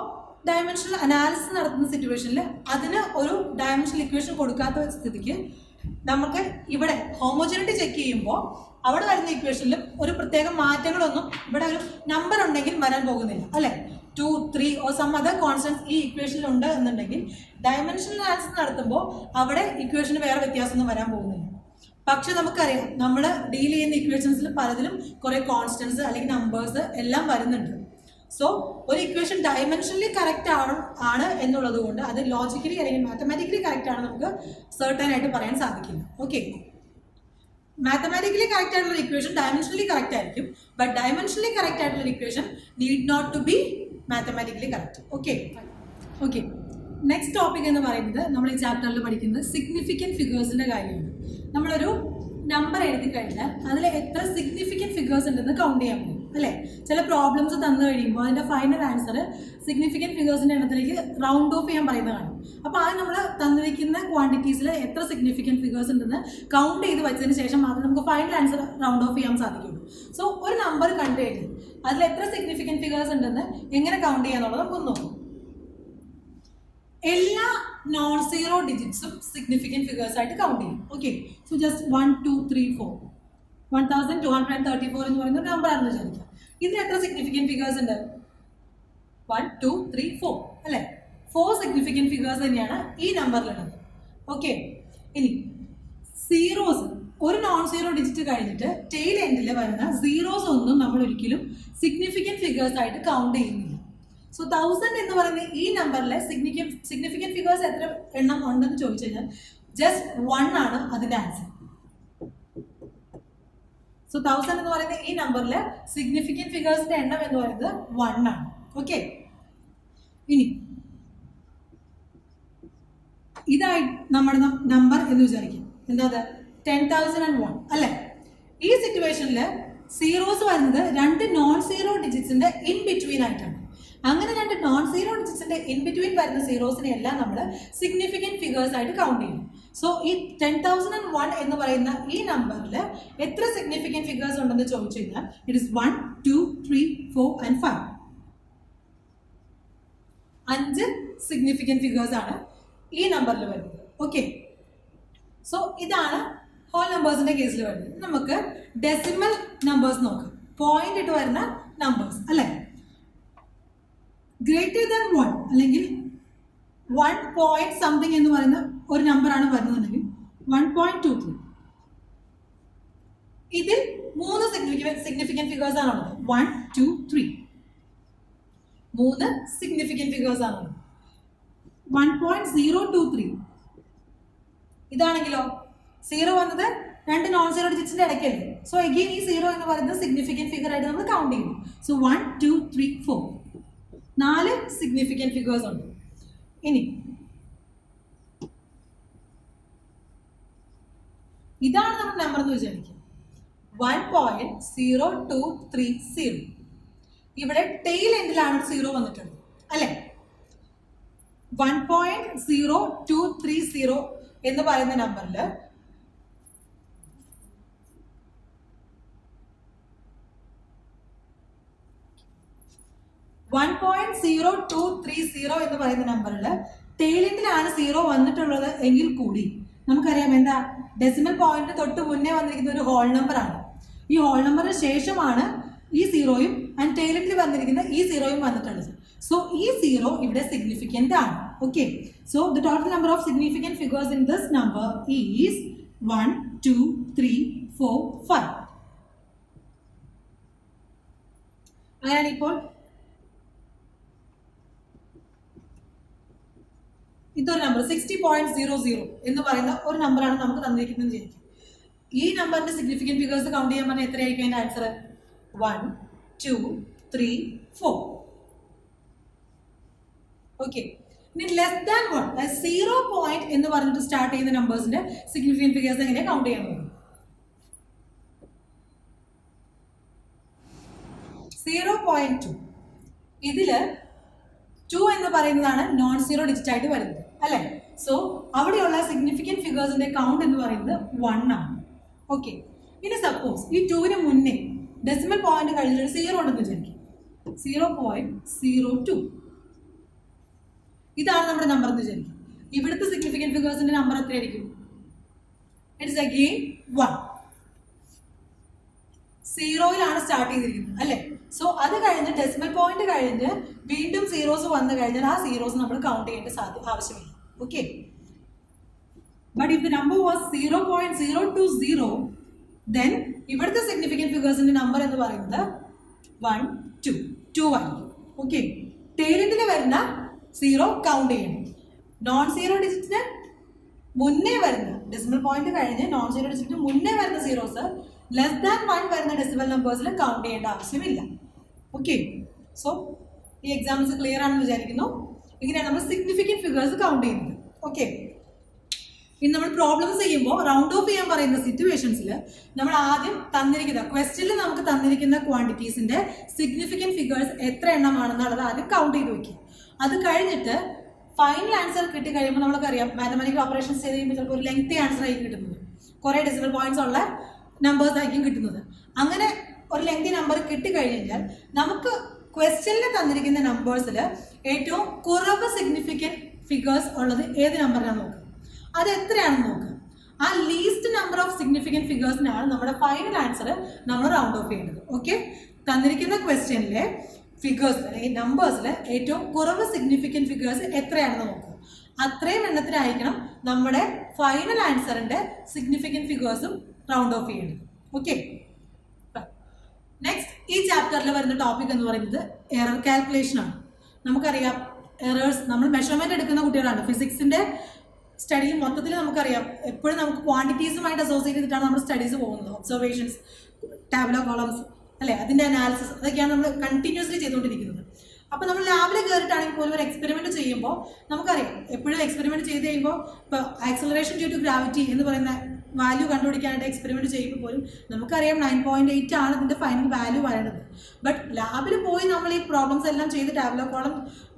ഡയമെൻഷണൽ അനാലിസിസ് നടത്തുന്ന സിറ്റുവേഷനിൽ അതിന് ഒരു ഡയമെൻഷണൽ ഇക്വേഷൻ കൊടുക്കാത്ത സ്ഥിതിക്ക് നമുക്ക് ഇവിടെ ഹോമോജനിറ്റി ചെക്ക് ചെയ്യുമ്പോൾ അവിടെ വരുന്ന ഇക്വേഷനിൽ ഒരു പ്രത്യേക മാറ്റങ്ങളൊന്നും ഇവിടെ ഒരു നമ്പർ ഉണ്ടെങ്കിൽ വരാൻ പോകുന്നില്ല, അല്ലേ? 2, 3 ഓർ സം അതർ കോൺസ്റ്റൻസ് ഈ ഇക്വേഷനിൽ ഉണ്ട് എന്നുണ്ടെങ്കിൽ ഡയമെൻഷണൽ അനാലിസിസ് നടത്തുമ്പോൾ അവിടെ ഇക്വേഷന് വേറെ വ്യത്യാസമൊന്നും വരാൻ പോകുന്നില്ല. പക്ഷെ നമുക്കറിയാം നമ്മൾ ഡീൽ ചെയ്യുന്ന ഇക്വേഷൻസിൽ പലതിലും കുറേ കോൺസ്റ്റൻസ് അല്ലെങ്കിൽ നമ്പേഴ്സ് എല്ലാം വരുന്നുണ്ട്. സോ ഒരു ഇക്വേഷൻ ഡയമെൻഷനലി കറക്റ്റ് ആണ് എന്നുള്ളത് കൊണ്ട് അത് ലോജിക്കലി അല്ലെങ്കിൽ മാത്തമാറ്റിക്കലി കറക്റ്റ് ആണ് നമുക്ക് സെർട്ടൻ ആയിട്ട് പറയാൻ സാധിക്കില്ല. ഓക്കെ, മാത്തമാറ്റിക്കലി കറക്റ്റ് ആയിട്ടുള്ള ഇക്വേഷൻ ഡയമെൻഷനലി കറക്റ്റ് ആയിരിക്കും, ബട്ട് ഡയമെൻഷനലി കറക്റ്റ് ആയിട്ടുള്ള equation need not to be mathematically correct. Okay okay next topic എന്ന് പറയുന്നത് നമ്മൾ ഈ ചാപ്റ്ററിൽ പഠിക്കുന്നത് സിഗ്നിഫിക്കൻറ്റ് ഫിഗേഴ്സിൻ്റെ കാര്യമാണ്. നമ്മളൊരു നമ്പർ എഴുതി കഴിഞ്ഞാൽ അതിൽ എത്ര സിഗ്നിഫിക്കൻറ്റ് ഫിഗേഴ്സ് ഉണ്ടെന്ന് കൗണ്ട് ചെയ്യാൻ പറ്റും, അല്ലേ? ചില പ്രോബ്ലംസ് തന്നു കഴിയുമ്പോൾ അതിൻ്റെ ഫൈനൽ ആൻസർ സിഗ്നിഫിക്കൻറ്റ് ഫിഗേഴ്സിൻ്റെ എണ്ണത്തിലേക്ക് റൗണ്ട് ഓഫ് ചെയ്യാൻ പറയുന്നതാണ്. അപ്പോൾ അത് നമ്മൾ തന്നിരിക്കുന്ന ക്വാണ്ടിറ്റീസിൽ എത്ര സിഗ്നിഫിക്കൻറ്റ് ഫിഗേഴ്സ് ഉണ്ടെന്ന് കൗണ്ട് ചെയ്ത് വെച്ചതിന് ശേഷം മാത്രമേ നമുക്ക് ഫൈനൽ ആൻസർ റൗണ്ട് ഓഫ് ചെയ്യാൻ സാധിക്കുള്ളൂ. സോ ഒരു നമ്പർ കണ്ടു കഴിഞ്ഞാൽ അതിൽ എത്ര സിഗ്നിഫിക്കൻറ്റ് ഫിഗേഴ്സ് ഉണ്ടെന്ന് എങ്ങനെ കൗണ്ട് ചെയ്യാന്നുള്ളത് നമുക്ക് നോക്കാം. എല്ലാ നോൺ സീറോ ഡിജിറ്റ്സും സിഗ്നിഫിക്കൻറ്റ് ഫിഗേഴ്സ് ആയിട്ട് കൗണ്ട് ചെയ്യും. ഓക്കെ, സോ ജസ്റ്റ് 1, 2, 3, 4 1234 എന്ന് പറയുന്ന നമ്പർ ആണെന്ന് വിചാരിക്കാം. ഇതിന് എത്ര സിഗ്നിഫിക്കൻറ്റ് ഫിഗേഴ്സ് ഉണ്ട്? 1, 2, 3, 4 അല്ലേ? 4 സിഗ്നിഫിക്കൻറ്റ് ഫിഗേഴ്സ് തന്നെയാണ് ഈ നമ്പറിലുള്ളത്. ഓക്കെ, ഇനി സീറോസ്, ഒരു നോൺ സീറോ ഡിജിറ്റ് കഴിഞ്ഞിട്ട് ടെയിൽ എൻഡിൽ വരുന്ന സീറോസ് ഒന്നും നമ്മൾ ഒരിക്കലും സിഗ്നിഫിക്കൻറ്റ് ഫിഗേഴ്സ് ആയിട്ട് കൗണ്ട് ചെയ്യുന്നില്ല. സോ 1000 എന്ന് പറയുന്ന ഈ നമ്പറിലെ സിഗ്നിഫിക്കൻറ്റ് ഫിഗേഴ്സ് എത്ര എണ്ണം ഉണ്ടെന്ന് ചോദിച്ചു കഴിഞ്ഞാൽ ജസ്റ്റ് 1 ആണ് അതിൻ്റെ ആൻസർ. സോ 1000 എന്ന് പറയുന്ന ഈ നമ്പറിൽ സിഗ്നിഫിക്കൻറ്റ് ഫിഗേഴ്സിന്റെ എണ്ണം എന്ന് പറയുന്നത് 1 ആണ്. ഓക്കെ, ഇനി ഇതായി നമ്മുടെ നമ്പർ എന്ന് വിചാരിക്കും. എന്താ 10,001 അല്ലേ? ഈ സിറ്റുവേഷനിൽ സീറോസ് വരുന്നത് 2 നോൺ സീറോ ഡിജിറ്റ്സിന്റെ ഇൻ ബിറ്റ്വീൻ ആയിട്ടാണ്. അങ്ങനെ 2 നോൺ സീറോ ഡിജിറ്റ്സിന്റെ ഇൻ ബിറ്റ്വീൻ വരുന്ന സീറോസിനെ എല്ലാം നമ്മൾ സിഗ്നിഫിക്കൻറ്റ് ഫിഗേഴ്സ് ആയിട്ട് കൗണ്ട് ചെയ്യും. സോ ഈ 10,001 എന്ന് പറയുന്ന ഈ നമ്പറിൽ എത്ര സിഗ്നിഫിക്കൻറ്റ് ഫിഗേഴ്സ് ഉണ്ടെന്ന് ചോദിച്ചു കഴിഞ്ഞാൽ it is 1, 2, 3, 4 and 5. 5 significant figures ആണ് ഈ നമ്പറിൽ വരുന്നത്. ഓക്കെ, സോ ഇതാണ് ഹോൾ നമ്പേഴ്സിന്റെ കേസിൽ വരുന്നത്. നമുക്ക് ഡെസിമൽ നമ്പേഴ്സ് നോക്കാം, പോയിന്റ് ഇട്ട് വരുന്ന നമ്പേഴ്സ് അല്ലേ? ഗ്രേറ്റർ ദാൻ 1 അല്ലെങ്കിൽ 1 പോയിന്റ് സംതിങ് എന്ന് പറയുന്ന ഒരു നമ്പറാണ് വരുന്നതെങ്കിൽ 1.23. ഇതിൽ 3 സിഗ്നിഫിക്കൻറ്റ് ഫിഗേഴ്സ് ആണുള്ളത്. 1, 2, 3 3 സിഗ്നിഫിക്കൻറ്റ് ഫിഗേഴ്സ് ആണുള്ളത്. 1.023 ഇതാണെങ്കിലോ 0 വന്നത് 2 നോൺ സീറോ ഡിജിറ്റ്സിന്റെ ഇടയ്ക്കല്ലേ. സോ എഗെയിൻ ഈ 0 എന്ന് പറയുന്നത് സിഗ്നിഫിക്കൻറ്റ് ഫിഗർ ആയിട്ട് നമ്മൾ കൗണ്ട് ചെയ്യും. സോ 1, 2, 3, 4 4 സിഗ്നിഫിക്കൻറ്റ് ഫിഗേഴ്സ് ഉണ്ട്. ഇനി ഇതാണ് നമ്മുടെ നമ്പർ എന്ന് വിചാരിക്കും, 1.0230. ഇവിടെ ടെയിൽ എൻഡിലാണ് 0 വന്നിട്ടുണ്ട് അല്ലേ? 1.0230 എന്ന് പറയുന്ന നമ്പറിൽ 1.0230 എന്ന് പറയുന്ന നമ്പറിൽ ടെയിലിൻ്റിലാണ് 0 വന്നിട്ടുള്ളത് എങ്കിൽ കൂടി നമുക്കറിയാം എന്താ, ഡെസിമൽ പോയിന്റ് തൊട്ട് മുന്നേ വന്നിരിക്കുന്ന ഒരു ഹോൾ നമ്പറാണ്. ഈ ഹോൾ നമ്പറിന് ശേഷമാണ് ഈ 0യും ആൻഡ് ടെയിലിൻ്റിൽ വന്നിരിക്കുന്ന ഈ 0യും വന്നിട്ടുള്ളത്. സോ ഈ 0 ഇവിടെ സിഗ്നിഫിക്കൻ്റ് ആണ്. Okay, so the total number of significant figures in this number is 1, 2, 3, 4, 5. അങ്ങനെയാണ് ഇപ്പോൾ ഇതൊരു നമ്പർ 60.00 എന്ന് പറയുന്ന ഒരു നമ്പറാണ് നമുക്ക് തന്നിരിക്കുന്നത് വിചാരിക്കും. ഈ നമ്പറിന്റെ സിഗ്നിഫിക്കൻറ്റ് ഫിഗേഴ്സ് കൗണ്ട് ചെയ്യാൻ പറഞ്ഞാൽ എത്രയായിരിക്കും അതിന്റെ ആൻസർ? 1, 2, 3, 4. ഓക്കെ, ഇനി ലെസ് ദാൻ 1 0 പോയിന്റ് എന്ന് പറഞ്ഞിട്ട് സ്റ്റാർട്ട് ചെയ്യുന്ന നമ്പേഴ്സിന്റെ സിഗ്നിഫിക്കൻറ്റ് ഫിഗേഴ്സ് എങ്ങനെയാണ് കൗണ്ട് ചെയ്യാൻ പോകുന്നത്? 0.2 ഇതില് 2 എന്ന് പറയുന്നതാണ് നോൺ സീറോ ഡിജിറ്റ് ആയിട്ട് വരുന്നത് അല്ലേ? സോ അവിടെയുള്ള സിഗ്നിഫിക്കൻറ്റ് ഫിഗേഴ്സിന്റെ കൗണ്ട് എന്ന് പറയുന്നത് 1 ആണ്. ഓക്കെ, ഇനി സപ്പോസ് ഈ 2വിന് മുന്നേ ഡെസിമൽ പോയിന്റ് കഴിഞ്ഞിട്ട് 0 ഉണ്ടെന്ന് വിചാരിക്കും. 0.02 ഇതാണ് നമ്മുടെ നമ്പർ എന്ന് വിചാരിക്കും. ഇവിടുത്തെ സിഗ്നിഫിക്കൻറ്റ് ഫിഗേഴ്സിന്റെ നമ്പർ എത്രയായിരിക്കും? It's again 1. 0യിലാണ് സ്റ്റാർട്ട് ചെയ്തിരിക്കുന്നത് അല്ലേ? സോ അത് കഴിഞ്ഞ് ഡെസിമൽ പോയിന്റ് കഴിഞ്ഞ് വീണ്ടും സീറോസ് വന്നു കഴിഞ്ഞാൽ ആ സീറോസ് നമ്മൾ കൗണ്ട് ചെയ്യേണ്ട ആവശ്യമില്ല. Okay, but if the number was 0.020 then ഇവിടുത്തെ സിഗ്നിഫിക്കൻറ്റ് ഫിഗേഴ്സിന്റെ നമ്പർ എന്ന് പറയുന്നത് 1, 2 ആയിരിക്കും. ഓക്കെ, ടെയിലിൽ വരുന്ന 0 കൗണ്ട് ചെയ്യണം. നോൺ സീറോ ഡിജിറ്റിന് മുന്നേ വരുന്ന ഡെസിമൽ പോയിന്റ് കഴിഞ്ഞ് നോൺ സീറോ ഡിജിറ്റിന് മുന്നേ വരുന്ന സീറോസ് ലെസ് ദാൻ 1 വരുന്ന ഡെസിമൽ നമ്പേഴ്സിൽ കൗണ്ട് ചെയ്യേണ്ട ആവശ്യമില്ല. ഓക്കെ, സോ ഈ എക്സാമ്പിൾസ് ക്ലിയർ ആണെന്ന് വിചാരിക്കുന്നു. ഇങ്ങനെയാണ് നമ്മൾ സിഗ്നിഫിക്കൻറ്റ് ഫിഗേഴ്സ് കൗണ്ട് ചെയ്യുന്നത്. ഓക്കെ, ഇനി നമ്മൾ പ്രോബ്ലംസ് ചെയ്യുമ്പോൾ റൗണ്ട് ഓഫ് ചെയ്യാൻ പറയുന്ന സിറ്റുവേഷൻസിൽ നമ്മൾ ആദ്യം തന്നിരിക്കുന്ന ക്വസ്റ്റ്യനിൽ നമുക്ക് തന്നിരിക്കുന്ന ക്വാണ്ടിറ്റീസിന്റെ സിഗ്നിഫിക്കൻറ്റ് ഫിഗേഴ്സ് എത്ര എണ്ണമാണെന്നുള്ളത് ആദ്യം കൗണ്ട് ചെയ്ത് വെക്കും. അത് കഴിഞ്ഞിട്ട് ഫൈനൽ ആൻസർ കിട്ടി കഴിയുമ്പോൾ നമുക്കറിയാം മാത്തമാറ്റിക്കൽ ഓപ്പറേഷൻസ് ചെയ്ത് കഴിയുമ്പോൾ ചിലപ്പോൾ ഒരു ലെങ്തി ആൻസർ ആയിരിക്കും കിട്ടുന്നത്, കുറേ ഡെസിമൽ പോയിന്റ്സ് ഉള്ള നമ്പേഴ്സ് ആയിരിക്കും കിട്ടുന്നത്. അങ്ങനെ ഒരു ലെങ്തി നമ്പർ കിട്ടിക്കഴിഞ്ഞാൽ നമുക്ക് ക്വസ്റ്റ്യനിൽ തന്നിരിക്കുന്ന നമ്പേഴ്സിൽ ഏറ്റവും കുറവ് സിഗ്നിഫിക്കൻറ്റ് ഫിഗേഴ്സ് ഉള്ളത് ഏത് നമ്പറിനാണ് നോക്കുക, അത് എത്രയാണെന്ന് നോക്കുക. ആ ലീസ്റ്റ് നമ്പർ ഓഫ് സിഗ്നിഫിക്കൻറ്റ് ഫിഗേഴ്സിനാണ് നമ്മുടെ ഫൈനൽ ആൻസർ നമ്മൾ റൗണ്ട് ഓഫ് ചെയ്യേണ്ടത്. ഓക്കെ, തന്നിരിക്കുന്ന ക്വസ്റ്റ്യനിലെ ഫിഗേഴ്സ് അല്ലെങ്കിൽ നമ്പേഴ്സിൽ ഏറ്റവും കുറവ് സിഗ്നിഫിക്കൻറ്റ് ഫിഗേഴ്സ് എത്രയാണെന്ന് നോക്കുക. അത്രയും എണ്ണത്തിനായിരിക്കണം നമ്മുടെ ഫൈനൽ ആൻസറിൻ്റെ സിഗ്നിഫിക്കൻറ്റ് ഫിഗേഴ്സും റൗണ്ട് ഓഫ് ചെയ്യേണ്ടത്. ഓക്കെ, നെക്സ്റ്റ് ഈ ചാപ്റ്ററിൽ വരുന്ന ടോപ്പിക് എന്ന് പറയുന്നത് എറർ കാൽക്കുലേഷൻ ആണ്. നമുക്കറിയാം എറേഴ്സ്, നമ്മൾ മെഷർമെൻറ്റ് എടുക്കുന്ന കുട്ടികളാണ്. ഫിസിക്സിൻ്റെ സ്റ്റഡിയിൽ മൊത്തത്തിൽ നമുക്കറിയാം എപ്പോഴും നമുക്ക് ക്വാണ്ടിറ്റീസുമായിട്ട് അസോസിയേറ്റ് ചെയ്തിട്ടാണ് നമ്മൾ സ്റ്റഡീസ് പോകുന്നത്. ഒബ്സർവേഷൻസ്, ടാബ്ലോ കോളംസ് അല്ലേ, അതിൻ്റെ അനാലിസിസ് അതൊക്കെയാണ് നമ്മൾ കണ്ടിന്യൂസ്ലി ചെയ്തുകൊണ്ടിരിക്കുന്നത്. അപ്പോൾ നമ്മൾ ലാബിൽ കയറിയിട്ടാണെങ്കിൽ പോലും ഒരു എക്സ്പെരിമെൻറ്റ് ചെയ്യുമ്പോൾ നമുക്കറിയാം എപ്പോഴും എക്സ്പെരിമെൻറ്റ് ചെയ്ത് കഴിയുമ്പോൾ ഇപ്പോൾ ആക്സലറേഷൻ ഡ്യൂ ടു ഗ്രാവിറ്റി എന്ന് പറയുന്ന വാല്യൂ കണ്ടുപിടിക്കാനായിട്ട് എക്സ്പെരിമെൻറ്റ് ചെയ്യുമ്പോൾ പോലും നമുക്കറിയാം 9.8 ആണ് ഇതിൻ്റെ ഫൈനൽ വാല്യൂ വരേണ്ടത്. ബട്ട് ലാബിൽ പോയി നമ്മൾ ഈ പ്രോബ്ലംസ് എല്ലാം ചെയ്ത് ടാബ്ലോ കോളം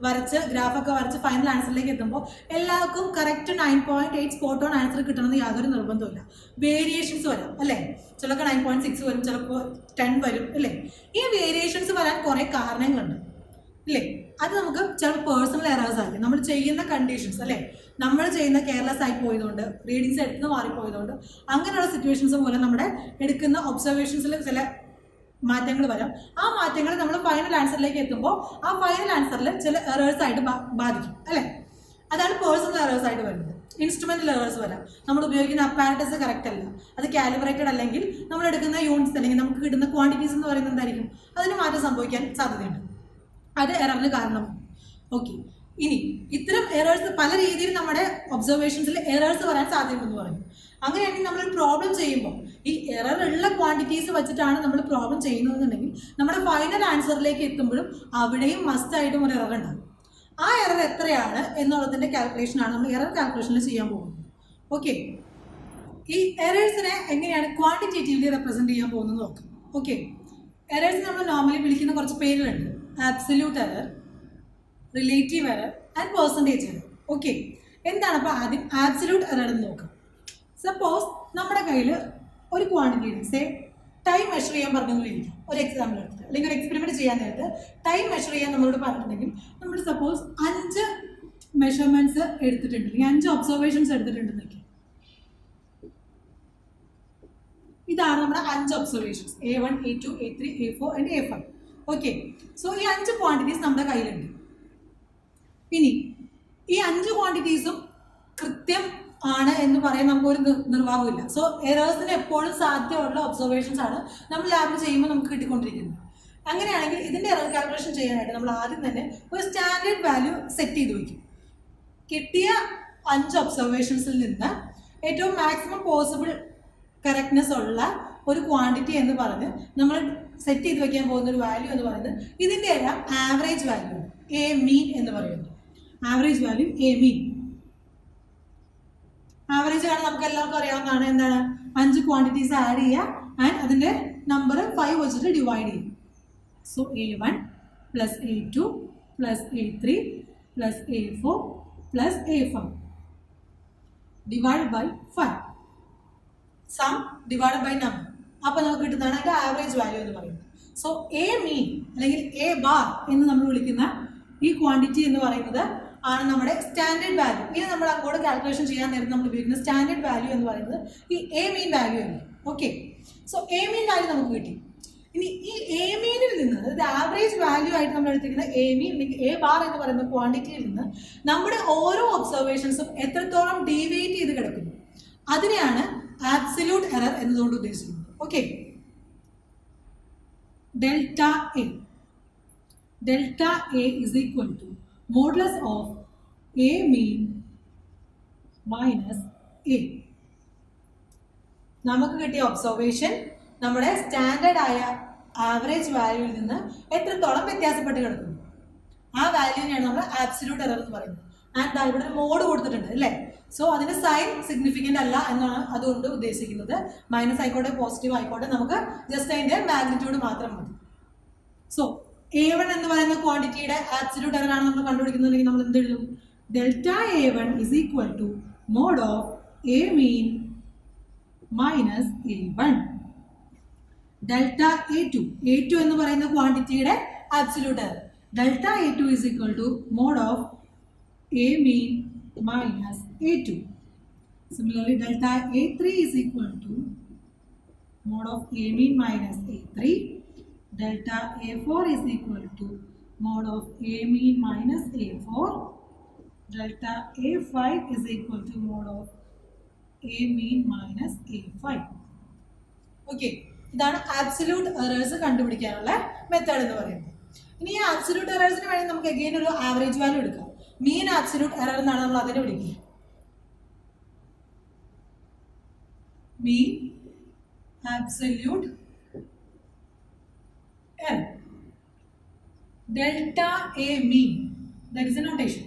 വരച്ച് ഗ്രാഫൊക്കെ വരച്ച് ഫൈനൽ ആൻസറിലേക്ക് എത്തുമ്പോൾ എല്ലാവർക്കും കറക്റ്റ് 9.8 സ്പോട്ട് ഓൺ ആൻസർ കിട്ടണമെന്ന് യാതൊരു നിർബന്ധമില്ല. വേരിയേഷൻസ് വരാം അല്ലേ, ചിലപ്പോൾ 9.6 വരും, ചിലപ്പോൾ 10 വരും അല്ലേ. ഈ വേരിയേഷൻസ് വരാൻ കുറേ കാരണങ്ങളുണ്ട് അല്ലേ. അത് നമുക്ക് ചിലപ്പോൾ പേഴ്സണൽ എറേഴ്സ് ആയിരിക്കും, നമ്മൾ ചെയ്യുന്ന കണ്ടീഷൻസ് അല്ലേ, നമ്മൾ ചെയ്യുന്ന കെയർലെസ് ആയി പോയതുകൊണ്ട്, റീഡിങ്സ് എടുത്ത് മാറിപ്പോയതുകൊണ്ട്, അങ്ങനെയുള്ള സിറ്റുവേഷൻസ് മൂലം നമ്മുടെ എടുക്കുന്ന ഒബ്സർവേഷൻസിൽ ചില മാറ്റങ്ങൾ വരാം. ആ മാറ്റങ്ങൾ നമ്മൾ ഫൈനൽ ആൻസറിലേക്ക് എത്തുമ്പോൾ ആ ഫൈനൽ ആൻസറിൽ ചില എറേഴ്സ് ആയിട്ട് ബാധിക്കും അല്ലേ. അതാണ് പേഴ്സണൽ എറേഴ്സ് ആയിട്ട് വരുന്നത്. ഇൻസ്ട്രുമെന്റൽ എറേഴ്സ് വരാം, നമ്മൾ ഉപയോഗിക്കുന്ന അപ്പാരറ്റസ് കറക്റ്റ് അല്ല, അത് കാലിബ്രേറ്റഡ് അല്ലെങ്കിൽ നമ്മൾ എടുക്കുന്ന യൂണിറ്റ്സ് അല്ലെങ്കിൽ നമുക്ക് കിട്ടുന്ന ക്വാണ്ടിറ്റീസ് എന്ന് പറയുന്നത് എന്തായിരിക്കും, അതിന് മാറ്റം സംഭവിക്കാൻ സാധ്യതയുണ്ട്. അത് എററിന് കാരണമാണ്. ഓക്കെ, ഇനി ഇത്തരം എറേഴ്സ് പല രീതിയിൽ നമ്മുടെ ഒബ്സർവേഷൻസിൽ എറേഴ്സ് വരാൻ സാധ്യതയുണ്ടെന്ന് പറഞ്ഞു. അങ്ങനെയാണെങ്കിൽ നമ്മൾ പ്രോബ്ലം ചെയ്യുമ്പോൾ ഈ എറർ ഉള്ള ക്വാണ്ടിറ്റീസ് വെച്ചിട്ടാണ് നമ്മൾ പ്രോബ്ലം ചെയ്യുന്നതെന്നുണ്ടെങ്കിൽ നമ്മുടെ ഫൈനൽ ആൻസറിലേക്ക് എത്തുമ്പോഴും അവിടെയും മസ്റ്റായിട്ടും ഒരു എറർ ഉണ്ടാകും. ആ എറർ എത്രയാണ് എന്നുള്ളതിൻ്റെ കാൽക്കുലേഷനാണ് നമ്മൾ എറർ കാൽക്കുലേഷനിൽ ചെയ്യാൻ പോകുന്നത്. ഓക്കെ, ഈ എറേഴ്സിനെ എങ്ങനെയാണ് ക്വാണ്ടിറ്റേറ്റീവ്ലി റെപ്രസെൻറ്റ് ചെയ്യാൻ പോകുന്നത് നോക്കാം. ഓക്കെ, എറേഴ്സ് നമ്മൾ നോർമലി വിളിക്കുന്ന കുറച്ച് പേരുകളുണ്ട്. Absolute error, relative error and percentage error. Okay, എന്താണ് അപ്പോൾ ആദ്യം ആബ്സല്യൂട്ട് എറർ എന്ന് നോക്കാം. സപ്പോസ് നമ്മുടെ കയ്യിൽ ഒരു ക്വാണ്ടിറ്റി ഉണ്ട്, സേ ടൈം മെഷർ ചെയ്യാൻ പറഞ്ഞിരിക്കും ഒരു എക്സാമ്പിൾ എടുത്ത് അല്ലെങ്കിൽ ഒരു എക്സ്പെരിമെന്റ് ചെയ്യാൻ നേരത്ത് ടൈം മെഷർ ചെയ്യാൻ നമ്മളോട് പറഞ്ഞിട്ടുണ്ടെങ്കിൽ നമ്മൾ സപ്പോസ് 5 മെഷർമെന്റ്സ് എടുത്തിട്ടുണ്ട് അല്ലെങ്കിൽ 5 ഒബ്സർവേഷൻസ് എടുത്തിട്ടുണ്ടെന്നൊക്കെ. ഇതാണ് നമ്മുടെ 5 observations A1, A2, A3, A4 and A5. Okay, so ഈ 5 ക്വാണ്ടിറ്റീസ് നമ്മുടെ കയ്യിലുണ്ട്. ഇനി ഈ 5 ക്വാണ്ടിറ്റീസും കൃത്യം ആണ് എന്ന് പറയാൻ നമുക്കൊരു നിർവാഹമില്ല. സോ എറേഴ്സിന് എപ്പോഴും സാധ്യതയുള്ള ഒബ്സർവേഷൻസ് ആണ് നമ്മൾ ലാബിൽ ചെയ്യുമ്പോൾ നമുക്ക് കിട്ടിക്കൊണ്ടിരിക്കുന്നത്. അങ്ങനെയാണെങ്കിൽ ഇതിൻ്റെ എറർ കാൽക്കുലേഷൻ ചെയ്യാനായിട്ട് നമ്മൾ ആദ്യം തന്നെ ഒരു സ്റ്റാൻഡേർഡ് വാല്യൂ സെറ്റ് ചെയ്ത് വയ്ക്കും. കിട്ടിയ 5 ഒബ്സർവേഷൻസിൽ നിന്ന് ഏറ്റവും മാക്സിമം പോസിബിൾ കറക്റ്റ്നെസ് ഉള്ള ഒരു ക്വാണ്ടിറ്റി എന്ന് പറഞ്ഞ് നമ്മൾ സെറ്റ് ചെയ്ത് വയ്ക്കാൻ പോകുന്ന ഒരു വാല്യൂ എന്ന് പറയുന്നത് ഇതിൻ്റെ എല്ലാം ആവറേജ് വാല്യൂ എ മീൻ എന്ന് പറയുന്നത്. Average value A mean. Average ആണ് നമുക്ക് എല്ലാവർക്കും അറിയാവുന്നതാണ്. എന്താണ്? 5 ക്വാണ്ടിറ്റീസ് ആഡ് ചെയ്യുക ആൻഡ് അതിൻ്റെ നമ്പർ 5 വെച്ചിട്ട് ഡിവൈഡ് ചെയ്യും. So A1 plus A2 plus A3 plus A4 plus A5 divide by 5. Sum divide by number. അപ്പോൾ നമുക്ക് കിട്ടുന്നതാണ് അതിൻ്റെ ആവറേജ് വാല്യൂ എന്ന് പറയുന്നത്. സോ എ മീൻ അല്ലെങ്കിൽ എ ബാർ എന്ന് നമ്മൾ വിളിക്കുന്ന ഈ ക്വാണ്ടിറ്റി എന്ന് പറയുന്നത് ആണ് നമ്മുടെ സ്റ്റാൻഡേർഡ് വാല്യൂ. ഇനി നമ്മൾ അങ്ങോട്ട് കാൽക്കുലേഷൻ ചെയ്യാൻ നേരത്തെ നമ്മൾ ഉപയോഗിക്കുന്ന സ്റ്റാൻഡേർഡ് വാല്യൂ എന്ന് പറയുന്നത് ഈ എ മീൻ വാല്യൂ ആണ്. Okay, so A mean value നമുക്ക് കിട്ടി. ഇനി ഈ എ മീനിൽ നിന്ന് അതായത് ആവറേജ് വാല്യൂ ആയിട്ട് നമ്മൾ എടുത്തിരിക്കുന്ന എ മീൻ അല്ലെങ്കിൽ എ ബാർ എന്ന് പറയുന്ന ക്വാണ്ടിറ്റിയിൽ നിന്ന് നമ്മുടെ ഓരോ ഒബ്സർവേഷൻസും എത്രത്തോളം ഡീവിയേറ്റ് ചെയ്ത് കിടക്കുന്നു അതിനെയാണ് ആബ്സല്യൂട്ട് എറർ എന്നതുകൊണ്ട് ഉദ്ദേശിക്കുന്നത്. Okay, delta A. Delta A is equal to modulus of A mean minus A. നമുക്ക് കിട്ടിയ ഒബ്സർവേഷൻ നമ്മുടെ സ്റ്റാൻഡേർഡ് ആയ ആവറേജ് വാല്യൂവിൽ നിന്ന് എത്രത്തോളം വ്യത്യാസപ്പെട്ട് കിടക്കുന്നു ആ വാല്യൂവിനെയാണ് നമ്മൾ ആബ്സല്യൂട്ട് എറർ എന്ന് പറയുന്നത്. ആൻഡ് ഇവിടെ ഒരു മോഡ് കൊടുത്തിട്ടുണ്ട് അല്ലേ. സോ അതിന്റെ സൈൻ സിഗ്നിഫിക്കൻ്റ് അല്ല എന്നാണ് അതുകൊണ്ട് ഉദ്ദേശിക്കുന്നത്. മൈനസ് ആയിക്കോട്ടെ പോസിറ്റീവ് ആയിക്കോട്ടെ നമുക്ക് ജസ്റ്റ് അതിന്റെ മാഗ്നിറ്റ്യൂഡ് മാത്രം മതി. സോ A1 എന്ന് പറയുന്ന ക്വാണ്ടിറ്റിയുടെ ആബ്സല്യൂട്ട് എറർ ആണ് നമ്മൾ കണ്ടുപിടിക്കുന്നുണ്ടെങ്കിൽ നമ്മൾ എന്ത് എഴുതും? Delta A1 is equal to mod of A mean minus A1. Delta A2 എന്ന് പറയുന്ന ക്വാണ്ടിറ്റിയുടെ absolute error delta A2 is equal to mod of A mean minus A2. Similarly, delta A3 is equal to mod of A mean minus A3. Delta A4 is equal to mod of A mean minus A4. Delta A5 is equal to mod of A mean minus A5. Okay, ഇതാണ് absolute errors കണ്ടുപിടിക്കാനുള്ള method എന്ന് പറയുന്നത്. ഇനി ഈ absolute എറേഴ്സിന് വേണ്ടി നമുക്ക് again ഒരു average value എടുക്കാം. മീൻ ആബ്സല്യൂട്ട് എറർ എന്നാണ് നമ്മൾ അതിനെ വിളിക്കുക. Mean absolute error. Delta A mean that is a notation.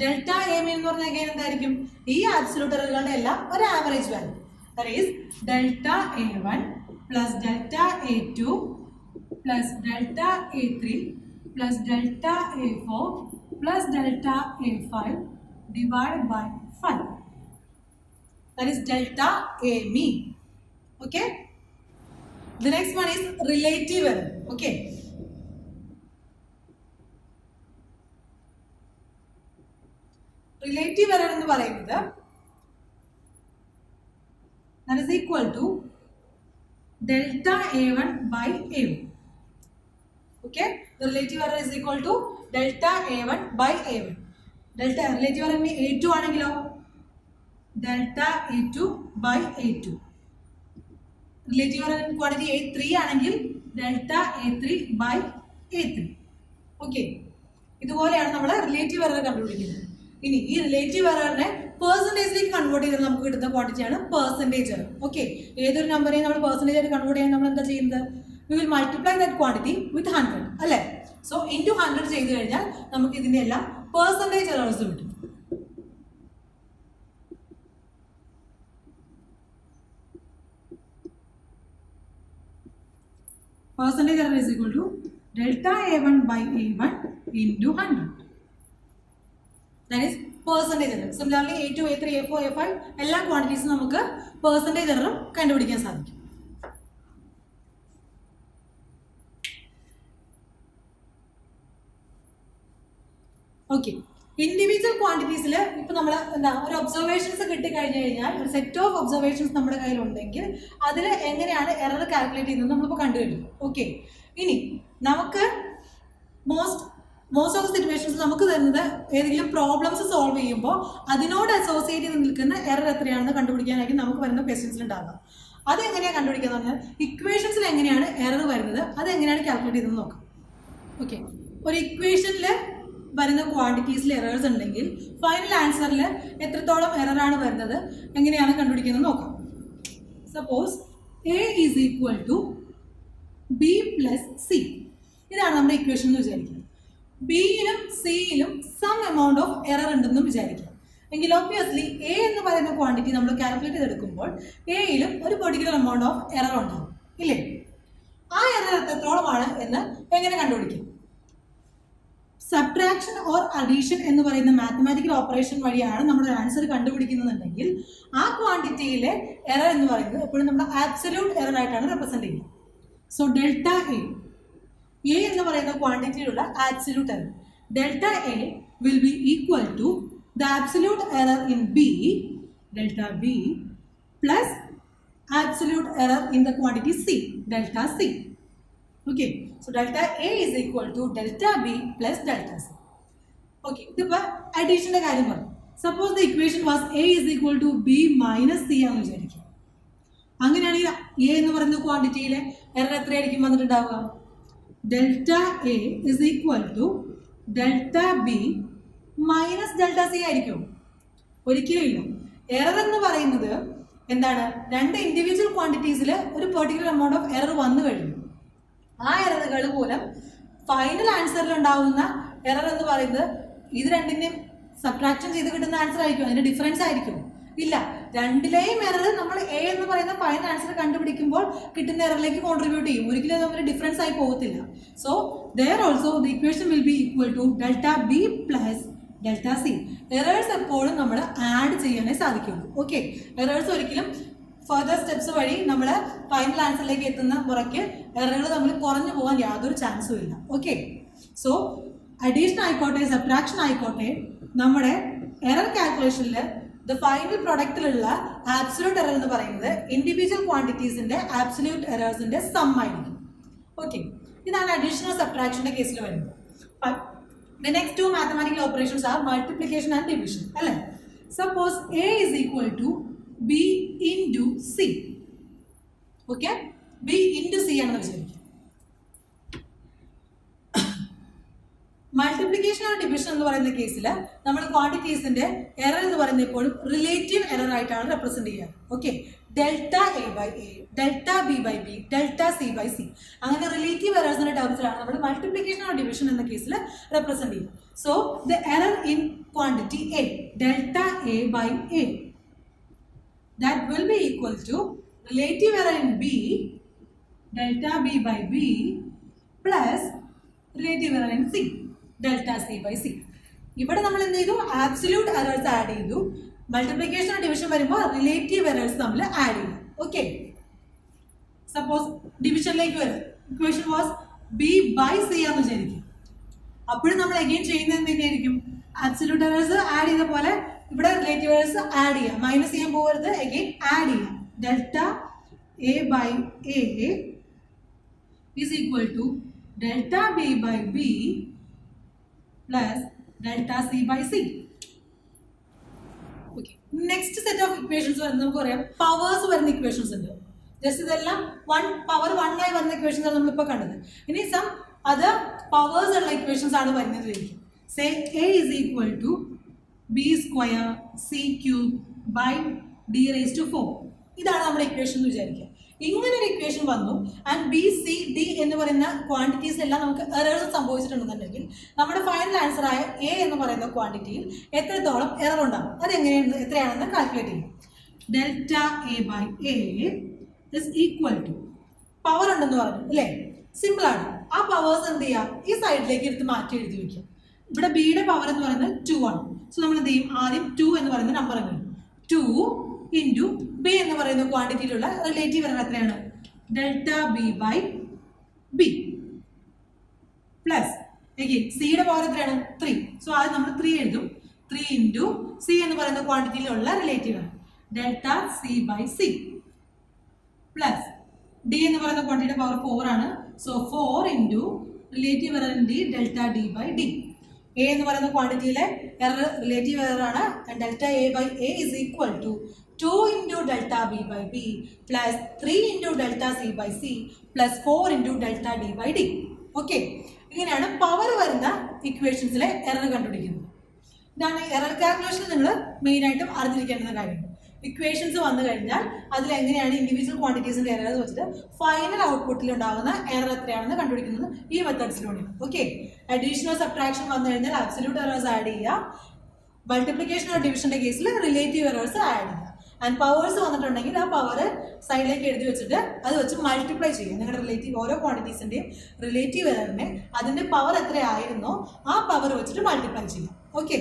Delta A mean എന്ന് പറഞ്ഞാൽ അഗെയിൻ എന്തായിരിക്കും? ഈ ആബ്സല്യൂട്ട് എററുകളുടെ എല്ലാം ഒരു average value. That is delta A1 plus delta A2 plus delta A3 plus delta A4 plus delta A5 divided by 5. That is delta A mean. Okay. The next one is relative error. Okay. Relative error എന്ന് പറയുന്നത് that is equal to delta A1 by A1. Okay. The relative error is equal to delta A1 by A1. Delta relative error A2 ആണെങ്കിലോ delta A2 by A2. Relative error quantity A3 ആണെങ്കിൽ delta A3 by A3. Okay, ഇതുപോലെയാണ് നമ്മൾ relative error കണ്ടുപിടിക്കുന്നത്. ഇനി ഈ relative എററിനെ പെർസെൻറ്റേജിലേക്ക് convert ചെയ്താൽ നമുക്ക് കിട്ടുന്ന ക്വാണ്ടിറ്റിയാണ് പെർസെൻറ്റേജ് എറർ. ഓക്കെ, ഏതൊരു നമ്പറിനെ നമ്മൾ പെർസെൻറ്റേജ് ആയിട്ട് കൺവേർട്ട് ചെയ്യാൻ നമ്മൾ എന്താ ചെയ്യുന്നത്? We will multiply that quantity with 100 അല്ലേ. സോ ഇൻറ്റു 100 ചെയ്ത് കഴിഞ്ഞാൽ നമുക്ക് ഇതിൻ്റെ എല്ലാം പെർസെൻറ്റേജ് എറേഴ്സ് കിട്ടും. Percentage error is equal to delta A1 by A1 into 100. That is percentage error. Similarly, A2, A3, A4, A5 എല്ലാ ക്വാണ്ടിറ്റീസും നമുക്ക് പെർസെൻറ്റേജ് എററും കണ്ടുപിടിക്കാൻ സാധിക്കും. ഓക്കെ, ഇൻഡിവിജ്വൽ ക്വാണ്ടിറ്റീസിൽ ഇപ്പം നമ്മൾ എന്താ ഒരു ഒബ്സർവേഷൻസ് കിട്ടിക്കഴിഞ്ഞ് കഴിഞ്ഞാൽ ഒരു സെറ്റ് ഓഫ് ഒബ്സർവേഷൻസ് നമ്മുടെ കയ്യിലുണ്ടെങ്കിൽ അതിൽ എങ്ങനെയാണ് എറർ കാൽക്കുലേറ്റ് ചെയ്യുന്നത് നമ്മളിപ്പോൾ കണ്ടുകഴിഞ്ഞു. ഓക്കെ, ഇനി നമുക്ക് മോസ്റ്റ് ഓഫ് ദ സിറ്റുവേഷൻസ് നമുക്ക് തരുന്നത് ഏതെങ്കിലും പ്രോബ്ലംസ് സോൾവ് ചെയ്യുമ്പോൾ അതിനോട് അസോസിയേറ്റ് ചെയ്ത് നിൽക്കുന്ന എറർ എത്രയാണെന്ന് കണ്ടുപിടിക്കാനായിരിക്കും നമുക്ക് വരുന്ന ക്വസ്റ്റ്യൻസിൽ ഉണ്ടാകുക. അതെങ്ങനെയാണ് കണ്ടുപിടിക്കുക എന്ന് പറഞ്ഞാൽ ഇക്വേഷൻസിൽ എങ്ങനെയാണ് എറർ വരുന്നത് അതെങ്ങനെയാണ് കാൽക്കുലേറ്റ് ചെയ്തെന്ന് നോക്കാം. ഓക്കെ, ഒരു ഇക്വേഷനിൽ വരുന്ന ക്വാണ്ടിറ്റീസിൽ എറേഴ്സ് ഉണ്ടെങ്കിൽ ഫൈനൽ ആൻസറിൽ എത്രത്തോളം എററാണ് വരുന്നത് എങ്ങനെയാണ് കണ്ടുപിടിക്കുന്നത് നോക്കാം. Suppose A is equal to B plus C, ഇതാണ് നമ്മുടെ ഇക്വേഷൻ എന്ന് വിചാരിക്കുക. ബിയിലും സിയിലും സം എമൗണ്ട് ഓഫ് എറർ ഉണ്ടെന്നും വിചാരിക്കുക. എങ്കിൽ ഒബ്വിയസ്ലി എ എന്ന് പറയുന്ന ക്വാണ്ടിറ്റി നമ്മൾ കാൽക്കുലേറ്റ് ചെയ്തെടുക്കുമ്പോൾ എയിലും ഒരു പെർട്ടിക്കുലർ എമൗണ്ട് ഓഫ് എറർ ഉണ്ടാകും, ഇല്ലേ? ആ എറർ എത്രത്തോളമാണ് എന്ന് എങ്ങനെ കണ്ടുപിടിക്കും? സബ്ട്രാക്ഷൻ ഓർ അഡീഷൻ എന്ന് പറയുന്ന മാത്തമാറ്റിക്കൽ ഓപ്പറേഷൻ വഴിയാണ് നമ്മുടെ ആൻസർ കണ്ടുപിടിക്കുന്നതെങ്കിൽ ആ ക്വാണ്ടിറ്റിയിലെ എറർ എന്ന് പറയുന്നത് എപ്പോഴും നമ്മുടെ ആബ്സല്യൂട്ട് എറർ ആയിട്ടാണ് റെപ്രസെന്റ് ചെയ്യുന്നത്. സോ ഡെൽറ്റ എ എന്ന് പറയുന്ന ക്വാണ്ടിറ്റിയിലുള്ള absolute error delta A will be equal to the absolute error in B delta B plus absolute error in the quantity C delta C. Okay, so delta A is equal to delta B plus delta C. Okay, ഇതിപ്പോൾ അഡീഷൻ്റെ കാര്യം പറഞ്ഞു. Suppose the equation was A is equal to B minus C ആണെന്ന് വിചാരിക്കുക. അങ്ങനെയാണെങ്കിൽ A എന്ന് പറയുന്ന ക്വാണ്ടിറ്റിയിലെ error എത്രയായിരിക്കും വന്നിട്ടുണ്ടാവുക? Delta A is equal to delta B minus delta C ആയിരിക്കും? ഒരിക്കലും ഇല്ല. എറർ എന്ന് പറയുന്നത് എന്താണ്? രണ്ട് ഇൻഡിവിജ്വൽ ക്വാണ്ടിറ്റീസിൽ ഒരു പെർട്ടിക്കുലർ എമൗണ്ട് ഓഫ് എറർ വന്നു കഴിഞ്ഞു. ആ എററുകൾ മൂലം ഫൈനൽ ആൻസറിൽ ഉണ്ടാവുന്ന എറർ എന്ന് പറയുന്നത് ഇത് രണ്ടിൻ്റെയും സബ്ട്രാക്ഷൻ ചെയ്ത് കിട്ടുന്ന ആൻസർ ആയിരിക്കും, അതിൻ്റെ ഡിഫറൻസ് ആയിരിക്കും? ഇല്ല, രണ്ടിലെയും എറർ നമ്മൾ എ എന്ന് പറയുന്ന ഫൈനൽ ആൻസർ കണ്ടുപിടിക്കുമ്പോൾ കിട്ടുന്ന എററിലേക്ക് കോൺട്രിബ്യൂട്ട് ചെയ്യും, ഒരിക്കലും തമ്മിൽ ഡിഫറൻസ് ആയി പോകത്തില്ല. So there also the equation will be equal to delta B plus delta C. Errors എപ്പോഴും നമ്മൾ ആഡ് ചെയ്യാനേ സാധിക്കുള്ളൂ. ഓക്കെ, എറേഴ്സ് ഒരിക്കലും ഫർദർ സ്റ്റെപ്സ് വഴി നമ്മൾ ഫൈനൽ ആൻസറിലേക്ക് എത്തുന്ന മുറയ്ക്ക് എററുകൾ തമ്മിൽ കുറഞ്ഞു പോകാൻ യാതൊരു ചാൻസും ഇല്ല. ഓക്കെ, സോ അഡീഷൻ ആയിക്കോട്ടെ സബ്ട്രാക്ഷൻ ആയിക്കോട്ടെ നമ്മുടെ എറർ കാൽക്കുലേഷനിൽ ദ ഫൈനൽ പ്രൊഡക്റ്റിലുള്ള ആബ്സല്യൂട്ട് എറർ എന്ന് പറയുന്നത് ഇൻഡിവിജ്വൽ ക്വാണ്ടിറ്റീസിൻ്റെ ആബ്സല്യൂട്ട് എറേഴ്സിൻ്റെ സം ആയിരിക്കും. ഓക്കെ, ഇതാണ് അഡീഷണൽ സബ്ട്രാക്ഷൻ്റെ കേസിൽ വരുന്നത്. The next two mathematical operations are multiplication and division. അല്ലേ? Suppose A is equal to B into C. Okay? B into C ആണെന്ന് വിചാരിക്കുക. മൾട്ടിപ്ലിക്കേഷൻ ആൻഡ് ഡിവിഷൻ എന്ന് പറയുന്ന കേസിൽ നമ്മൾ ക്വാണ്ടിറ്റീസിന്റെ എറർ എന്ന് പറയുന്നത് എപ്പോഴും റിലേറ്റീവ് എറർ ആയിട്ടാണ് റെപ്രസെന്റ് ചെയ്യുക. Okay, delta A by A, delta B by B, delta C by C, അങ്ങനെ റിലേറ്റീവ് എറേഴ്സിന്റെ ടേംസിലാണ് നമ്മൾ മൾട്ടിപ്ലിക്കേഷൻ ആൻഡ് ഡിവിഷൻ എന്ന കേസിൽ റെപ്രസെന്റ് ചെയ്യുക. So the error in quantity A delta A by A that will be equal to relative error in B delta B by B plus relative error in C delta C by C. ഇവിടെ നമ്മൾ എന്ത് ചെയ്തു? Absolute errors add ചെയ്തു. Multiplication and division വരുമ്പോൾ relative errors നമ്മൾ add ചെയ്തു. Okay, suppose ഡിവിഷനിലേക്ക് വരും. Equation was B by C ആണെന്ന് വിചാരിക്കും. അപ്പോഴും നമ്മൾ അഗെയിൻ ചെയ്യുന്നത് എന്തിനായിരിക്കും? ആബ്സല്യൂട്ട് എറേഴ്സ് ആഡ് ചെയ്ത പോലെ ഇവിടെ റിലേറ്റീവ് എറേഴ്സ് ആഡ് ചെയ്യാം. മൈനസ് ചെയ്യാൻ പോകരുത്, അഗെയിൻ ആഡ് ചെയ്യാം. Delta A by A is equal to delta B by B plus delta C by C. Okay, next set of equations വരുന്നത് നമുക്ക് പറയാം പവേഴ്സ് വരുന്ന ഇക്വേഷൻസ് ഉണ്ട്. ജസ്റ്റ് ഇതെല്ലാം പവർ 1 ആയി വരുന്ന ഇക്വേഷൻസ് ആണ് നമ്മളിപ്പോൾ കണ്ടത്. ഇനി സം അത് പവേഴ്സ് ഉള്ള ഇക്വേഷൻസ് ആണ് വരുന്നത്. Say A is equal to B square C cube by D raise to 4. ഇതാണ് നമ്മുടെ ഇക്വേഷൻ എന്ന് വിചാരിക്കുക. ഇങ്ങനെ ഒരു ഇക്വേഷൻ വന്നു ആൻഡ് ബി സി ഡി എന്ന് പറയുന്ന ക്വാണ്ടിറ്റീസ് എല്ലാം നമുക്ക് എറേഴ്സ് സംഭവിച്ചിട്ടുണ്ടെന്നുണ്ടെങ്കിൽ നമ്മുടെ ഫൈനൽ ആൻസർ ആയ എ എന്ന് പറയുന്ന ക്വാണ്ടിറ്റിയിൽ എത്രത്തോളം എറർ ഉണ്ടാകും അതെങ്ങനെയാണ് എത്രയാണെന്ന് കാൽക്കുലേറ്റ് ചെയ്യും. Delta A by A is equal to power ഉണ്ടെന്ന് പറഞ്ഞു അല്ലേ? സിമ്പിളാണ്. ആ പവേഴ്സ് എന്ത് ചെയ്യാം? ഈ സൈഡിലേക്ക് എടുത്ത് മാറ്റി എഴുതി വയ്ക്കാം. ഇവിടെ ബിയുടെ പവർ എന്ന് പറയുന്നത് 2 ആണ്. സോ നമ്മൾ എന്ത് ചെയ്യും? ആദ്യം 2 എന്ന് പറയുന്ന നമ്പർ അങ്ങ് 2 ഇൻറ്റു ബി എന്ന് പറയുന്ന ക്വാണ്ടിറ്റിയിലുള്ള റിലേറ്റീവ് എറർ എത്രയാണ്? Delta B by B plus സിയുടെ പവർ എത്രയാണ് 3. സോ അത് നമ്മൾ 3 എഴുതും. 3 ഇൻറ്റു സി എന്ന് പറയുന്ന ക്വാണ്ടിറ്റിയിലുള്ള റിലേറ്റീവ് ആണ് delta C by C plus D എന്ന് പറയുന്ന ക്വാണ്ടിറ്റിയുടെ പവർ 4 ആണ്. So 4 into relative error in D delta D by D. A എന്ന് പറയുന്ന ക്വാണ്ടിറ്റിയിലെ എറർ റിലേറ്റീവ് എറർ ആണ്. Delta A by A is equal to 2 into delta B by B plus 3 into delta C by C plus 4 into delta D by D. Okay, ഇങ്ങനെയാണ് power വരുന്ന ഇക്വേഷൻസിലെ error കണ്ടുപിടിക്കുന്നത്. ഇതാണ് error കാൽക്കുലേഷനിൽ നിങ്ങൾ മെയിനായിട്ടും അറിഞ്ഞിരിക്കേണ്ടുന്ന കാര്യം. Equations വന്നു കഴിഞ്ഞാൽ അതിലെങ്ങനെയാണ് ഇൻഡിവിജ്വൽ ക്വാണ്ടിറ്റീസിൻ്റെ എറർ എന്ന് വെച്ചിട്ട് ഫൈനൽ ഔട്ട്പുട്ടിൽ ഉണ്ടാകുന്ന എറർ എത്രയാണെന്ന് കണ്ടുപിടിക്കുന്നത് ഈ മെത്തേഡ്സിലൂടെയാണ്. ഓക്കെ, അഡീഷണൽ സബ്ട്രാക്ഷൻ വന്നു കഴിഞ്ഞാൽ അബ്സല്യൂട്ട് എറേഴ്സ് ആഡ് ചെയ്യുക. മൾട്ടിപ്ലിക്കേഷൻ ഓർ ഡിവിഷൻ്റെ കേസിൽ റിലേറ്റീവ് എറേഴ്സ് ആഡ് ചെയ്യുക. ആൻഡ് പവേഴ്സ് വന്നിട്ടുണ്ടെങ്കിൽ ആ പവർ സൈഡിലേക്ക് എഴുതി വെച്ചിട്ട് അത് വെച്ച് മൾട്ടിപ്ലൈ ചെയ്യുക. നിങ്ങളുടെ റിലേറ്റീവ് ഓരോ ക്വാണ്ടിറ്റീസിൻ്റെയും റിലേറ്റീവ് എററിനെ അതിൻ്റെ പവർ എത്രയായിരുന്നോ ആ പവർ വെച്ചിട്ട് മൾട്ടിപ്ലൈ ചെയ്യുക. ഓക്കെ,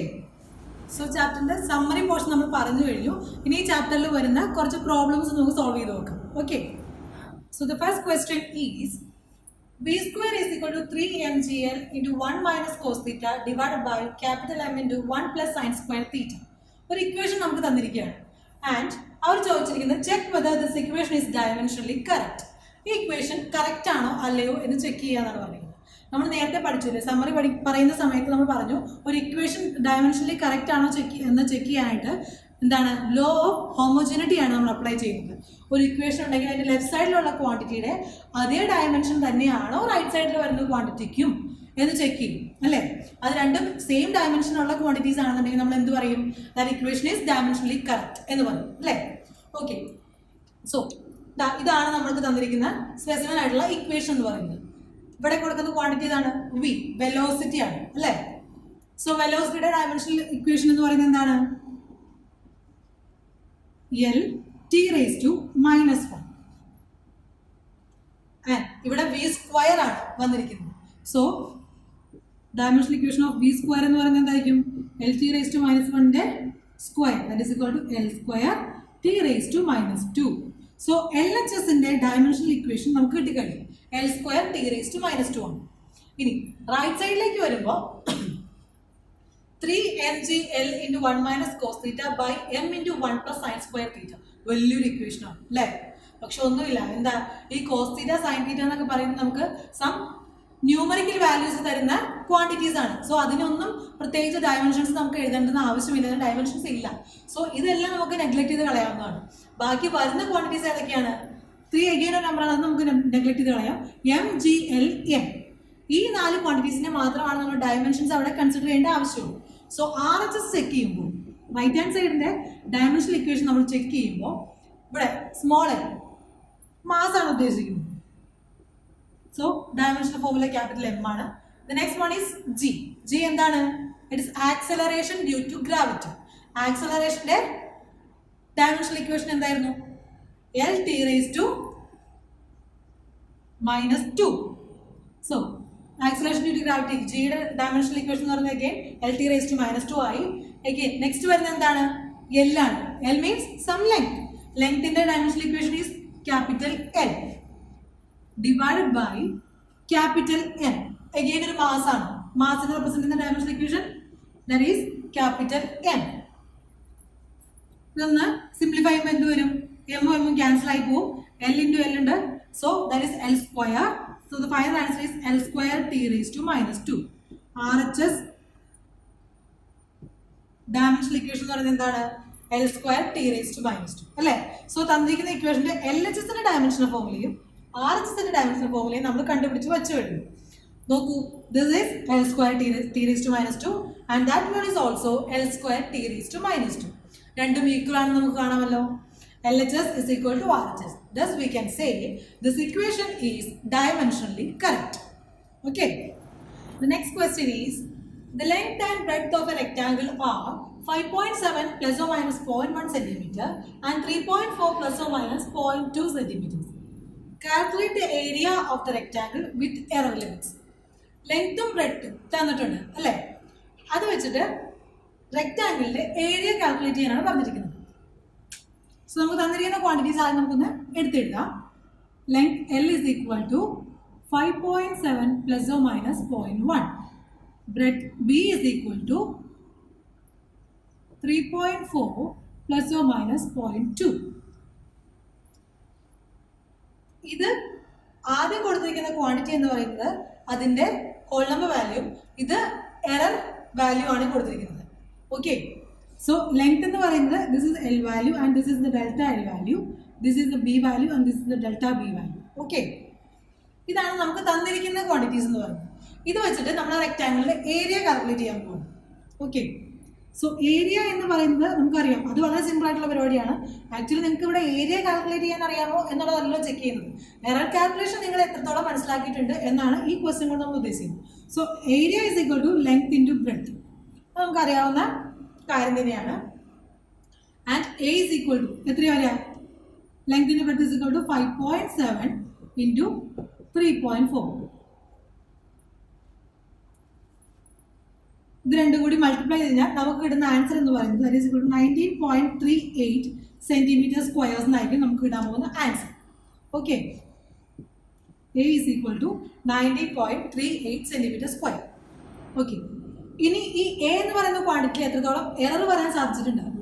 സോ ചാപ്റ്ററിൻ്റെ സമ്മറി പോർഷൻ നമ്മൾ പറഞ്ഞു കഴിഞ്ഞു. ഇനി ഈ ചാപ്റ്ററിൽ വരുന്ന കുറച്ച് പ്രോബ്ലംസ് നമുക്ക് സോൾവ് ചെയ്ത് നോക്കാം. Okay, so the first question is b square is equal to 3mgl into 1 minus cos theta divided by capital M into 1 plus sin square theta. ഒരു ഇക്വേഷൻ നമുക്ക് തന്നിരിക്കുകയാണ്. ആൻഡ് അവർ ചോദിച്ചിരിക്കുന്നത് check whether this equation is dimensionally correct. ഈ equation correct ആണോ അല്ലയോ എന്ന് check ചെയ്യാന്നാണ് പറയുന്നത്. നമ്മൾ നേരത്തെ പഠിച്ചില്ലേ, സമ്മറി പറയുന്ന സമയത്ത് നമ്മൾ പറഞ്ഞു ഒരു ഇക്വേഷൻ ഡയമെൻഷനലി കറക്റ്റ് ആണോ എന്ന് ചെക്ക് ചെയ്യാനായിട്ട് എന്താണ് ലോ ഓഫ് ഹോമോജിനിറ്റി ആണ് നമ്മൾ അപ്ലൈ ചെയ്യുന്നത്. ഒരു ഇക്വേഷൻ ഉണ്ടെങ്കിൽ അതിൻ്റെ ലെഫ്റ്റ് സൈഡിലുള്ള ക്വാണ്ടിറ്റിയുടെ അതേ ഡയമെൻഷൻ തന്നെയാണോ റൈറ്റ് സൈഡിൽ വരുന്ന ക്വാണ്ടിറ്റിക്കും എന്ന് ചെക്ക് ചെയ്യും അല്ലേ. അത് രണ്ടും സെയിം ഡയമെൻഷനുള്ള ക്വാണ്ടിറ്റീസ് ആണെന്നുണ്ടെങ്കിൽ നമ്മൾ എന്ത് പറയും? That equation is dimensionally correct എന്ന് പറയും അല്ലേ. ഓക്കെ, സോ ഇതാണ് നമ്മൾക്ക് തന്നിരിക്കുന്ന സ്പെസിഫിക് ആയിട്ടുള്ള ഇക്വേഷൻ എന്ന് പറയുന്നത്. ഇവിടെ കൊടുക്കുന്ന ക്വാണ്ടിറ്റി ഇതാണ് വി, വെലോസിറ്റി ആണ് അല്ലേ. സോ വെലോസിറ്റിയുടെ ഡയമെൻഷണൽ ഇക്വേഷൻ എന്ന് പറയുന്നത് എന്താണ്? L t raised to -1. And ഇവിടെ v സ്ക്വയർ ആണ് വന്നിരിക്കുന്നത്. So dimensional equation of v square എന്ന് പറയുന്നത് എന്തായിരിക്കും? L t raised to -1ന്റെ square, that is equal to L square t raised to -2. So LHSന്റെ ഡയമെൻഷണൽ ഇക്വേഷൻ നമുക്ക് കിട്ടിക്കഴിഞ്ഞു. L square t raised to -2 ആണ്. ഇനി റൈറ്റ് സൈഡിലേക്ക് വരുമ്പോൾ 3mgl into 1 minus cos theta by m into 1 plus sin square theta. വലിയൊരു ഇക്വേഷനാണ് അല്ലേ. പക്ഷെ ഒന്നുമില്ല, എന്താ ഈ കോസ് തീറ്റ സൈൻ തീറ്റ എന്നൊക്കെ പറയുന്നത് നമുക്ക് സം ന്യൂമറിക്കൽ വാല്യൂസ് തരുന്ന ക്വാണ്ടിറ്റീസ് ആണ്. സോ അതിനൊന്നും പ്രത്യേകിച്ച് ഡയമെൻഷൻസ് നമുക്ക് എഴുതേണ്ടുന്ന ആവശ്യമില്ല, ഡയമെൻഷൻസ് ഇല്ല. സോ ഇതെല്ലാം നമുക്ക് നെഗ്ലക്ട് ചെയ്ത് കളയാവുന്നതാണ്. ബാക്കി വരുന്ന ക്വാണ്ടിറ്റീസ് ഏതൊക്കെയാണ്? 3 അഗെയിൻ ഒരു നമ്പറാണ്, അത് നമുക്ക് നെഗ്ലക്ട് ചെയ്ത് കളയാം. mgl m, ഈ 4 ക്വാണ്ടിറ്റീസിനെ മാത്രമാണ് നമ്മൾ ഡയമെൻഷൻസ് അവിടെ കൺസിഡർ ചെയ്യേണ്ട ആവശ്യമുള്ളൂ. സോ RHS ചെക്ക് ചെയ്യുമ്പോൾ റൈറ്റ് ഹാൻഡ് സൈഡിൻ്റെ ഡയമെൻഷണൽ ഇക്വേഷൻ നമ്മൾ ചെക്ക് ചെയ്യുമ്പോൾ ഇവിടെ സ്മോൾ എൽ മാസാണ് ഉദ്ദേശിക്കുന്നത്. So dimensional formula capital M ആണ്. The next one is G. G എന്താണ്? It is acceleration due to gravity. ആക്സലറേഷൻ്റെ ഡയമെൻഷണൽ ഇക്വേഷൻ എന്തായിരുന്നു? L t raised to -2. So acceleration due to gravity ജിയുടെ dimensional equation എന്ന് പറഞ്ഞാൽ again L t raised to -2 ആയി. Again next വരുന്നത് എന്താണ്? L ആണ്. L means some length. ലെങ്ത്തിന്റെ dimensional equation is capital L divided by capital M. Again ഒരു mass ആണ്. മാസിനെ റെപ്രസെന്റ് ചെയ്യുന്ന dimensional equation that is capital M. ഇതൊന്ന് സിംപ്ലിഫൈ ചെയ്യുമ്പോൾ എന്ത് വരും? M ഉം ക്യാൻസൽ ആയി പോകും. L ഇൻറ്റു L ഉണ്ട്. So that is L square. So the final answer is L square t raised to -2. RHS dimensional equation എന്ന് പറയുന്നത് എന്താണ്? L square t raised to -2 അല്ലേ. സോ തന്നിരിക്കുന്ന ഇക്വേഷന്റെ LHSന്റെ ഡയമെൻഷണൽ ഫോർമുലയും RHSന്റെ ഡയമെൻഷണൽ ഫോർമുലയും നമ്മൾ കണ്ടുപിടിച്ച് വെച്ചു കഴിഞ്ഞു. നോക്കൂ, this is L square t raised to -2 and that one is also L square t raised to -2. രണ്ടും ഈക്വൽ ആണെന്ന് നമുക്ക് കാണാമല്ലോ. LHS is equal to RHS. Thus we can say this equation is dimensionally correct. Okay. The next question is the length and breadth of a rectangle are 5.7 plus or minus 0.1 centimeter and 3.4 plus or minus 0.2 centimeters. Calculate the area of the rectangle with error limits. Lengthും breadthും തന്നിട്ടുണ്ട് അല്ലേ. അത് വെച്ചിട്ട് റെക്ടാങ്കിളിന്റെ area calculate ചെയ്യാനാണ് പറഞ്ഞിരിക്കുന്നത്. So നമുക്ക് തന്നിരിക്കുന്ന quantities ആദ്യം നമുക്കൊന്ന് എടുത്തെഴുതാം. Length L is equal to 5.7 plus or minus 0.1. breadth B is equal to 3.4 plus or minus 0.2. ഇത് ആദ്യം കൊടുത്തിരിക്കുന്ന ക്വാണ്ടിറ്റി എന്ന് പറയുന്നത് അതിൻ്റെ ഹോൾ നമ്പർ വാല്യൂ, ഇത് എറർ വാല്യൂ ആണ് കൊടുത്തിരിക്കുന്നത്. ഓക്കെ, സോ ലെങ്ത് എന്ന് പറയുന്നത് this is L value and this is the delta L value, this is the B value and this is the delta B value. Okay, ഇതാണ് നമുക്ക് തന്നിരിക്കുന്ന quantities എന്ന് പറയുന്നത്. ഇത് വെച്ചിട്ട് നമ്മൾ റെക്റ്റാങ്കിളിൻ്റെ ഏരിയ കാൽക്കുലേറ്റ് ചെയ്യാൻ പോകും. ഓക്കെ, സോ ഏരിയ എന്ന് പറയുന്നത് നമുക്കറിയാം, അത് വളരെ സിമ്പിൾ ആയിട്ടുള്ള പരിപാടിയാണ്. ആക്ച്വലി നിങ്ങൾക്ക് ഇവിടെ ഏരിയ കാൽക്കുലേറ്റ് ചെയ്യാൻ അറിയാമോ എന്നുള്ളതല്ലോ ചെക്ക് ചെയ്യുന്നത്. എറർ കാൽക്കുലേഷൻ നിങ്ങൾ എത്രത്തോളം മനസ്സിലാക്കിയിട്ടുണ്ട് എന്നാണ് ഈ ക്വസ്റ്റ്യൻ കൊണ്ട് നമ്മൾ ഉദ്ദേശിക്കുന്നത്. So area is equal to length into breadth, അത് നമുക്കറിയാവുന്ന കാര്യം തന്നെയാണ്. And A is equal to എത്രയാ വരിക? Length into breadth is equal to 5.7 into 3.4. ഇത് രണ്ടും കൂടി മൾട്ടിപ്ലൈ ചെയ്ത് കഴിഞ്ഞാൽ നമുക്ക് കിട്ടുന്ന ആൻസർ എന്ന് പറയുന്നത് that is equal to 19.38 centimetre squares എന്നായിരിക്കും നമുക്ക് കിട്ടാൻ പോകുന്ന answer. Okay, A is equal to 19.38 centimetre square. Okay, ഇനി ഈ എ എന്ന് പറയുന്ന ക്വാണ്ടിറ്റി എത്രത്തോളം എറർ വരാൻ സാധിച്ചിട്ടുണ്ടാകും,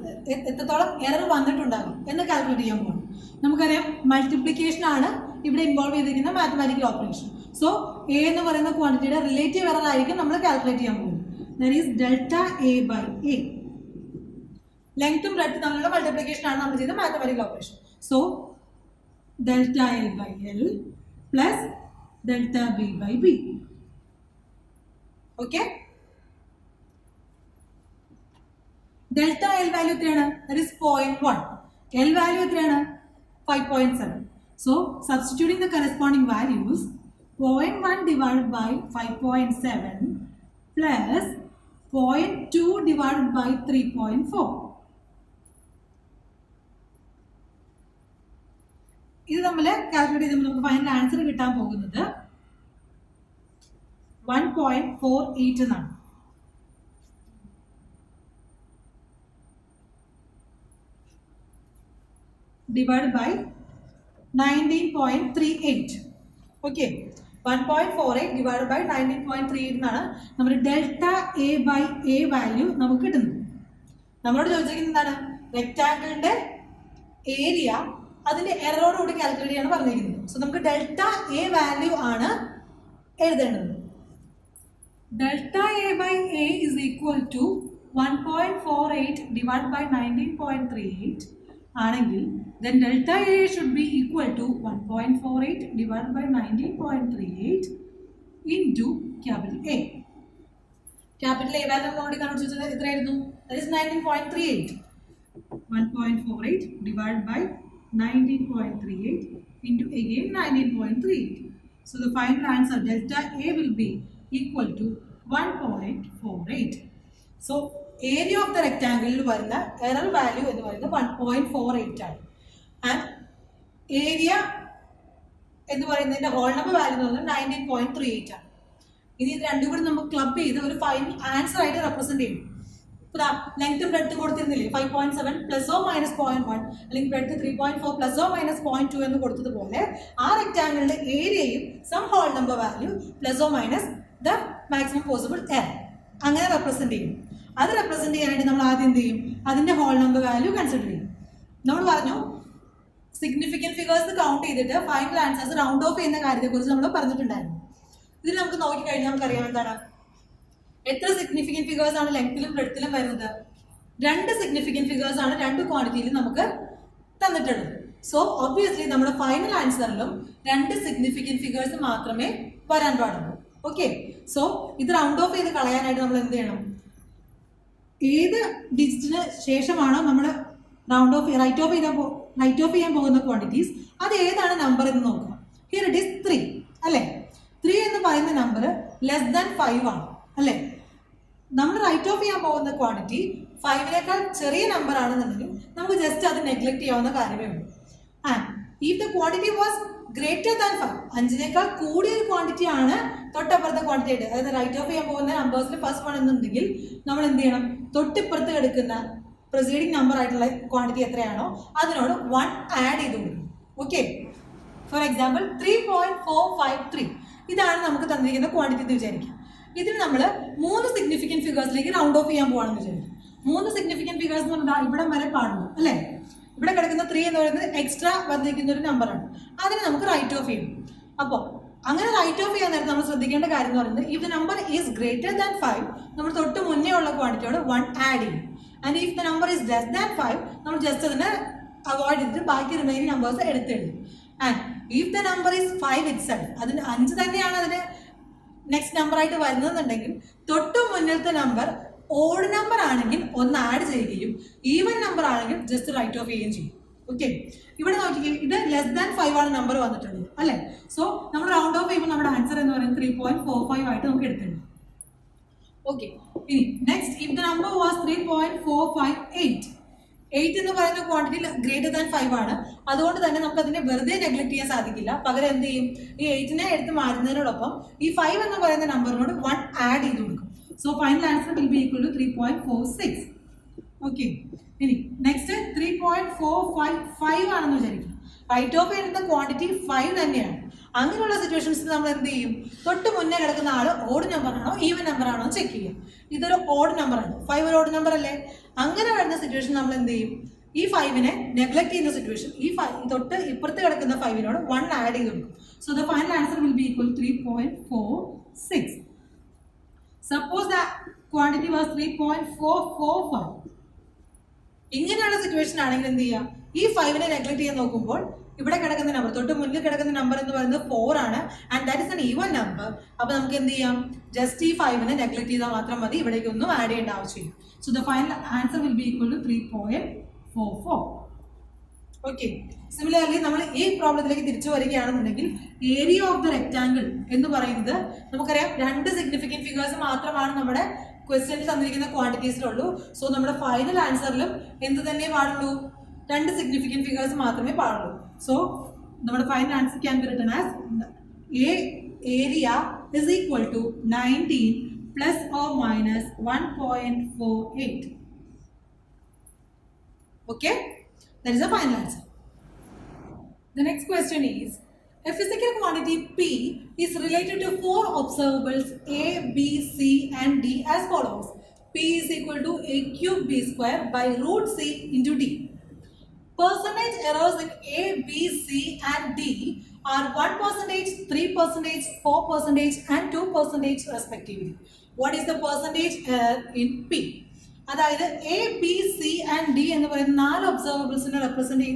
എത്രത്തോളം എറർ വന്നിട്ടുണ്ടാകും എന്ന് കാൽക്കുലേറ്റ് ചെയ്യാൻ പോകുന്നു. നമുക്കറിയാം മൾട്ടിപ്ലിക്കേഷൻ ആണ് ഇവിടെ ഇൻവോൾവ് ചെയ്തിരിക്കുന്ന മാത്തമാറ്റിക്കൽ ഓപ്പറേഷൻ. സോ എ എന്ന് പറയുന്ന ക്വാണ്ടിറ്റിയുടെ റിലേറ്റീവ് എറർ ആയിരിക്കും നമ്മൾ കാൽക്കുലേറ്റ് ചെയ്യാൻ പോകുന്നത്. That is delta A by A. ലെങ്ത്തും ബ്രെഡ്ത്തും തമ്മിലുള്ള മൾട്ടിപ്ലിക്കേഷൻ ആണ് നമ്മൾ ചെയ്ത mathematical operation. So delta L by L plus delta B by B. Okay, delta L value എത്രയാണ്? That is 0.1. എൽ വാല്യൂ എത്രയാണ്? 5.7. So substituting the corresponding values, 0.1 divided by 5.7 plus 0.2 divided by 3.4. ഇത് നമ്മൾ calculate ചെയ്യുമ്പോൾ നമുക്ക് final answer കിട്ടാൻ പോകുന്നത് 1.48 എന്നാണ്. Divide by 19.38. Okay, 1.48 divide by 19.38 എന്നാണ് നമ്മുടെ delta A by A value നമുക്ക് കിട്ടുന്നത്. നമ്മളോട് ചോദിച്ചിരിക്കുന്നത് എന്താണ്? റെക്റ്റാങ്കിളിൻ്റെ ഏരിയ അതിൻ്റെ എററോടുകൂടി കാൽക്കുലേറ്റ് ചെയ്യാൻ പറഞ്ഞിരിക്കുന്നത്. സോ നമുക്ക് ഡെൽറ്റ എ വാല്യൂ ആണ് എഴുതേണ്ടത്. Delta A by A is equal to 1.48 divide by 19.38 ആണെങ്കിൽ then delta A should be equal to 1.48 divided by 19.38 into capital A. Capital A value നമ്മളോട് കണ്ടുപിടിച്ചത് എത്രയായിരുന്നു? That is 19.38. 1.48 divided by 19.38 into again 19.38. So the final answer delta A will be equal to 1.48. So area of the rectangle വരുന്ന error value എന്ന് പറയുന്നത് 1.48 ആണ്. And area എന്ന് പറയുന്നതിൻ്റെ whole number value എന്ന് പറയുന്നത് 19.38 ആണ്. ഇനി ഇത് രണ്ടും കൂടി നമുക്ക് ക്ലബ് ചെയ്ത് ഒരു ഫൈനൽ ആൻസർ ആയിട്ട് റെപ്രസെന്റ് ചെയ്യും. ഇപ്പോൾ ലെങ്ത്തും ബ്രെഡ്ത്ത് കൊടുത്തിരുന്നില്ലേ? 5.7 പ്ലസ് ഓ മൈനസ് 0.1 അല്ലെങ്കിൽ ബ്രെഡ്ത്ത് 3.4 പ്ലസ് ഓ മൈനസ് 0.2 എന്ന് കൊടുത്തതുപോലെ ആ റെക്റ്റാങ്കിളിൻ്റെ ഏരിയയും sum whole number value plus or minus the maximum possible error അങ്ങനെ റെപ്രസെന്റ് ചെയ്യും. അത് റെപ്രസെന്റ് ചെയ്യാനായിട്ട് നമ്മൾ ആദ്യം എന്ത് ചെയ്യും? അതിൻ്റെ ഹോൾ നമ്പർ വാല്യൂ കൺസിഡർ ചെയ്യും. നമ്മൾ പറഞ്ഞു സിഗ്നിഫിക്കൻറ്റ് ഫിഗേഴ്സ് കൗണ്ട് ചെയ്തിട്ട് ഫൈനൽ ആൻസേഴ്സ് റൗണ്ട് ഓഫ് ചെയ്യുന്ന കാര്യത്തെക്കുറിച്ച് നമ്മൾ പറഞ്ഞിട്ടുണ്ടായിരുന്നു. ഇതിൽ നമുക്ക് നോക്കിക്കഴിഞ്ഞാൽ നമുക്കറിയാം എന്താണ്, എത്ര സിഗ്നിഫിക്കൻറ്റ് ഫിഗേഴ്സ് ആണ് ലെങ്ത്തിലും ബ്രെഡ്ത്തിലും വരുന്നത്? 2 സിഗ്നിഫിക്കൻറ്റ് ഫിഗേഴ്സ് ആണ് 2 ക്വാണ്ടിറ്റിയിൽ നമുക്ക് തന്നിട്ടുള്ളത്. സോ ഒബ്വിയസ്ലി നമ്മുടെ ഫൈനൽ ആൻസറിലും 2 സിഗ്നിഫിക്കൻറ്റ് ഫിഗേഴ്സ് മാത്രമേ വരാൻ പാടുള്ളൂ. ഓക്കെ, സോ ഇത് റൗണ്ട് ഓഫ് ചെയ്ത് കളയാനായിട്ട് നമ്മൾ എന്ത് ചെയ്യണം? ഏത് ഡിജിറ്റിന് ശേഷമാണോ നമ്മൾ റൈറ്റ് ഓഫ് ചെയ്യാൻ പോകുന്ന ക്വാണ്ടിറ്റീസ് അത് ഏതാണ് നമ്പർ എന്ന് നോക്കാം. ഹിയർ ഇറ്റ് ഈസ് 3 അല്ലേ? 3 എന്ന് പറയുന്ന നമ്പർ ലെസ് ദാൻ 5 ആണ് അല്ലേ? നമ്മൾ റൈറ്റ് ഓഫ് ചെയ്യാൻ പോകുന്ന ക്വാണ്ടിറ്റി 5നേക്കാൾ ചെറിയ നമ്പർ ആണെന്നുണ്ടെങ്കിൽ നമുക്ക് ജസ്റ്റ് അത് നെഗ്ലക്ട് ചെയ്യാവുന്ന കാര്യമേ ഉള്ളൂ. And if the quantity was greater than 5, 5നേക്കാൾ കൂടിയ ഒരു ക്വാണ്ടിറ്റി ആണ് തൊട്ടപ്പുറത്തെ ക്വാണ്ടിറ്റി ആയിട്ട്, അതായത് റൈറ്റ് ഓഫ് ചെയ്യാൻ പോകുന്ന നമ്പേഴ്സിൽ ഫസ്റ്റ് വൺ എന്നുണ്ടെങ്കിൽ നമ്മൾ എന്ത് ചെയ്യണം? തൊട്ടിപ്പുറത്ത് കിടക്കുന്ന പ്രൊസീഡിങ് നമ്പർ ആയിട്ടുള്ള ക്വാണ്ടിറ്റി എത്രയാണോ അതിനോട് 1 ആഡ് ചെയ്ത് കൊടുക്കും. ഓക്കെ, ഫോർ എക്സാമ്പിൾ 3.453 ഇതാണ് നമുക്ക് തന്നിരിക്കുന്ന ക്വാണ്ടിറ്റി എന്ന് വിചാരിക്കാം. ഇതിൽ നമ്മൾ 3 സിഗ്നിഫിക്കൻറ്റ് ഫിഗേഴ്സിലേക്ക് റൗണ്ട് ഓഫ് ചെയ്യാൻ പോവാണെന്ന് വിചാരിക്കും. 3 സിഗ്നിഫിക്കൻറ്റ് ഫിഗേഴ്സ് എന്ന് പറഞ്ഞാൽ ഇവിടം വരെ പാടുള്ളൂ അല്ലേ. ഇവിടെ കിടക്കുന്ന 3 എന്ന് പറയുന്നത് എക്സ്ട്രാ വന്നിരിക്കുന്ന ഒരു നമ്പറാണ്. അതിന് നമുക്ക് റൈറ്റ് ഓഫ് ചെയ്യും. അപ്പോൾ അങ്ങനെ റൈറ്റ് ഓഫ് ചെയ്യാൻ നേരത്തെ നമ്മൾ ശ്രദ്ധിക്കേണ്ട കാര്യം എന്ന് പറയുന്നത് if the number is greater than 5 നമ്മൾ തൊട്ട് മുന്നേ ഉള്ള ക്വാണ്ടിറ്റിയോട് 1 ആഡ് ചെയ്യും. And if the number is less than 5 നമ്മൾ ജസ്റ്റ് അതിനെ അവോയ്ഡ് ചെയ്തിട്ട് ബാക്കി റിമൈനിങ് നമ്പേഴ്സ് എടുത്തെഴുതും. And if the number is 5 itself അതിന് 5 തന്നെയാണ് അതിന് നെക്സ്റ്റ് നമ്പർ ആയിട്ട് വരുന്നതെന്നുണ്ടെങ്കിൽ തൊട്ട് മുന്നിലത്തെ നമ്പർ ഓഡ് നമ്പർ ആണെങ്കിൽ 1 ആഡ് ചെയ്യുകയും ഈവൻ നമ്പർ ആണെങ്കിൽ ജസ്റ്റ് റൈറ്റ് ഓഫ് ചെയ്യുകയും ചെയ്യും. ഓക്കെ, ഇവിടെ നോക്കിക്കേ, ഇത് ലെസ് ദാൻ 5 ആണ് നമ്പർ വന്നിട്ടുള്ളത് അല്ലേ. സോ നമ്മൾ റൗണ്ട് ഓഫ് ചെയ്യുമ്പോൾ നമ്മുടെ ആൻസർ എന്ന് പറയുന്നത് 3.45 ആയിട്ട് നമുക്ക് എടുത്തിട്ടുണ്ട്. ഓക്കെ, ഇനി next if the number was 3.458 8 എന്ന് പറയുന്ന ക്വാണ്ടിറ്റി ഗ്രേറ്റർ ദാൻ 5 ആണ്. അതുകൊണ്ട് തന്നെ നമുക്ക് അതിനെ വെറുതെ നെഗ്ലക്ട് ചെയ്യാൻ സാധിക്കില്ല. പകരം എന്ത് ചെയ്യും, ഈ 8നെ എടുത്ത് മാറ്റുന്നതിനോടൊപ്പം ഈ 5 എന്ന് പറയുന്ന നമ്പറിനോട് 1 ആഡ് ചെയ്ത് കൊടുക്കും. So final answer will be equal to 3.46. Okay, ഇനി നെക്സ്റ്റ് 3.455 ആണെന്ന് വിചാരിക്കും. റൈറ്റ് ഓഫ് ചെയ്യുന്ന ക്വാണ്ടിറ്റി 5 തന്നെയാണ്. അങ്ങനെയുള്ള സിറ്റുവേഷൻസിൽ നമ്മൾ എന്ത് ചെയ്യും, തൊട്ട് മുന്നേ കിടക്കുന്ന ആൾ ഓഡ് നമ്പർ ആണോ ഈവൻ നമ്പർ ആണോ ചെക്ക് ചെയ്യാം. ഇതൊരു ഓഡ് നമ്പറാണ്, 5 ഒരു ഓഡ് നമ്പർ അല്ലേ. അങ്ങനെ വരുന്ന സിറ്റുവേഷൻ നമ്മൾ എന്ത് ചെയ്യും, ഈ 5നെ നെഗ്ലക്ട് ചെയ്യുന്ന സിറ്റുവേഷൻ ഈ തൊട്ട് ഇപ്പുറത്ത് കിടക്കുന്ന 5നോട് 1 ആഡ് ചെയ്ത് കൊടുക്കും. So the final answer will be equal 3.46. Suppose the quantity was 3.445. ഇങ്ങനെയുള്ള സിറ്റുവേഷൻ ആണെങ്കിൽ എന്ത് ചെയ്യാം, ഈ 5നെ നെഗ്ലക്ട് ചെയ്യാൻ നോക്കുമ്പോൾ ഇവിടെ കിടക്കുന്ന നമ്പർ തൊട്ട് മുന്നിൽ കിടക്കുന്ന നമ്പർ എന്ന് പറയുന്നത് 4 ആണ്. And that is an even number. അപ്പോൾ നമുക്ക് എന്ത് ചെയ്യാം, ജസ്റ്റ് ഈ 5നെ നെഗ്ലക്ട് ചെയ്താൽ മാത്രം മതി, ഇവിടേക്ക് ഒന്നും ആഡ് ചെയ്യേണ്ട ആവശ്യമില്ല. So the final answer will be equal to 3.44. Okay, similarly നമ്മൾ ഈ പ്രോബ്ലത്തിലേക്ക് തിരിച്ചു വരികയാണെന്നുണ്ടെങ്കിൽ ഏരിയ ഓഫ് ദ റെക്ടാങ്കിൾ എന്ന് പറയുന്നത് നമുക്കറിയാം 2 സിഗ്നിഫിക്കൻറ്റ് ഫിഗേഴ്സ് മാത്രമാണ് നമ്മുടെ ക്വസ്റ്റ്യനിൽ തന്നിരിക്കുന്ന ക്വാണ്ടിറ്റീസിലുള്ളൂ. സോ നമ്മുടെ ഫൈനൽ ആൻസറിലും എന്ത് തന്നെ പാടുള്ളൂ, 2 സിഗ്നിഫിക്കൻറ്റ് ഫിഗേഴ്സ് മാത്രമേ പാടുള്ളൂ. സോ നമ്മുടെ final answer can be written as area is equal to 19 plus or minus 1.48. Okay, that is the final answer. The next question is, a physical quantity P is related to 4 observables A, B, C and D as follows. P is equal to A cube B square by root C into D. Percentage errors in A, B, C and D are 1%, 3%, 4% and 2% respectively. What is the percentage error in P? അതായത് A, B, C and D എന്ന് പറയുന്ന 4 ഒബ്സർവബിൾസിനെ represent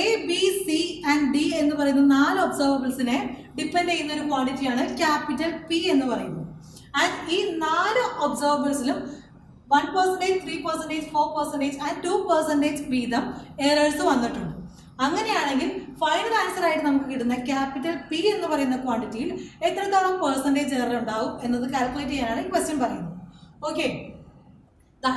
A, B, C and D എന്ന് പറയുന്ന 4 ഒബ്സർവബിൾസിനെ depend ചെയ്യുന്ന ഒരു ക്വാണ്ടിറ്റിയാണ് capital P എന്ന് പറയുന്നത്. And ഈ 4 ഒബ്സർവബിൾസിലും 1%, 3%, 4% ആൻഡ് 2% വീതം എറേഴ്സ് വന്നിട്ടുണ്ട്. അങ്ങനെയാണെങ്കിൽ ഫൈനൽ ആൻസർ ആയിട്ട് നമുക്ക് കിട്ടുന്ന ക്യാപിറ്റൽ P എന്ന് പറയുന്ന ക്വാണ്ടിറ്റിയിൽ എത്രത്തോളം പെർസെൻറ്റേജ് എറർ ഉണ്ടാവും എന്നത് കാൽക്കുലേറ്റ് ചെയ്യാനാണ് ഈ ക്വസ്റ്റ്യൻ പറയുന്നത്. ഓക്കെ,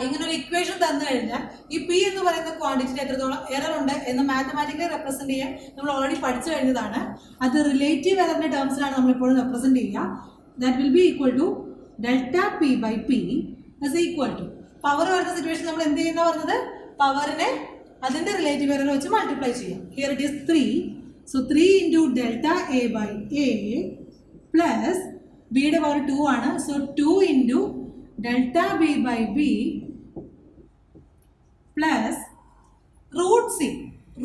ഇങ്ങനെ ഒരു ഇക്വേഷൻ തന്നു കഴിഞ്ഞാൽ ഈ P എന്ന് പറയുന്ന ക്വാണ്ടിറ്റിയിൽ എത്രത്തോളം എറർ ഉണ്ട് എന്ന് മാത്തമാറ്റിക്കലി റെപ്രസെന്റ് ചെയ്യാൻ നമ്മൾ ഓൾറെഡി പഠിച്ചു കഴിഞ്ഞതാണ്. അത് റിലേറ്റീവ് എററിന്റെ ടേംസിലാണ് നമ്മളിപ്പോഴും റെപ്രസെന്റ് ചെയ്യുക. That will be equal to delta P by P is equal to power വരുന്ന സിറ്റുവേഷൻ നമ്മൾ എന്ത് ചെയ്യുന്ന പറഞ്ഞത്, പവറിനെ അതിന്റെ റിലേറ്റീവ് എറർ വെച്ച് മൾട്ടിപ്ലൈ ചെയ്യാം. Here it is 3. So 3 into delta A by A plus ബിയുടെ പവർ 2 ആണ്. So 2 into delta B by B plus root C.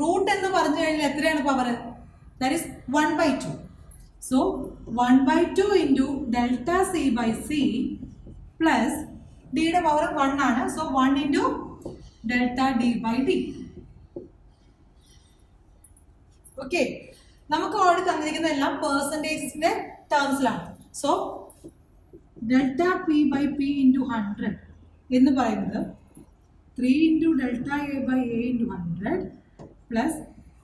Root എന്ന് പറഞ്ഞു കഴിഞ്ഞാൽ എത്രയാണ് power, that is 1/2. So 1/2 into delta C by C plus ഡിയുടെ power 1 ആണ്. So 1 into delta D by D. Okay, നമുക്ക് already തന്നിരിക്കുന്ന എല്ലാം പെർസെൻറ്റേജിന്റെ ടേംസിലാണ്. So delta P by P into 100 എന്ന് പറയുന്നത് 3 into delta A by A into 100 plus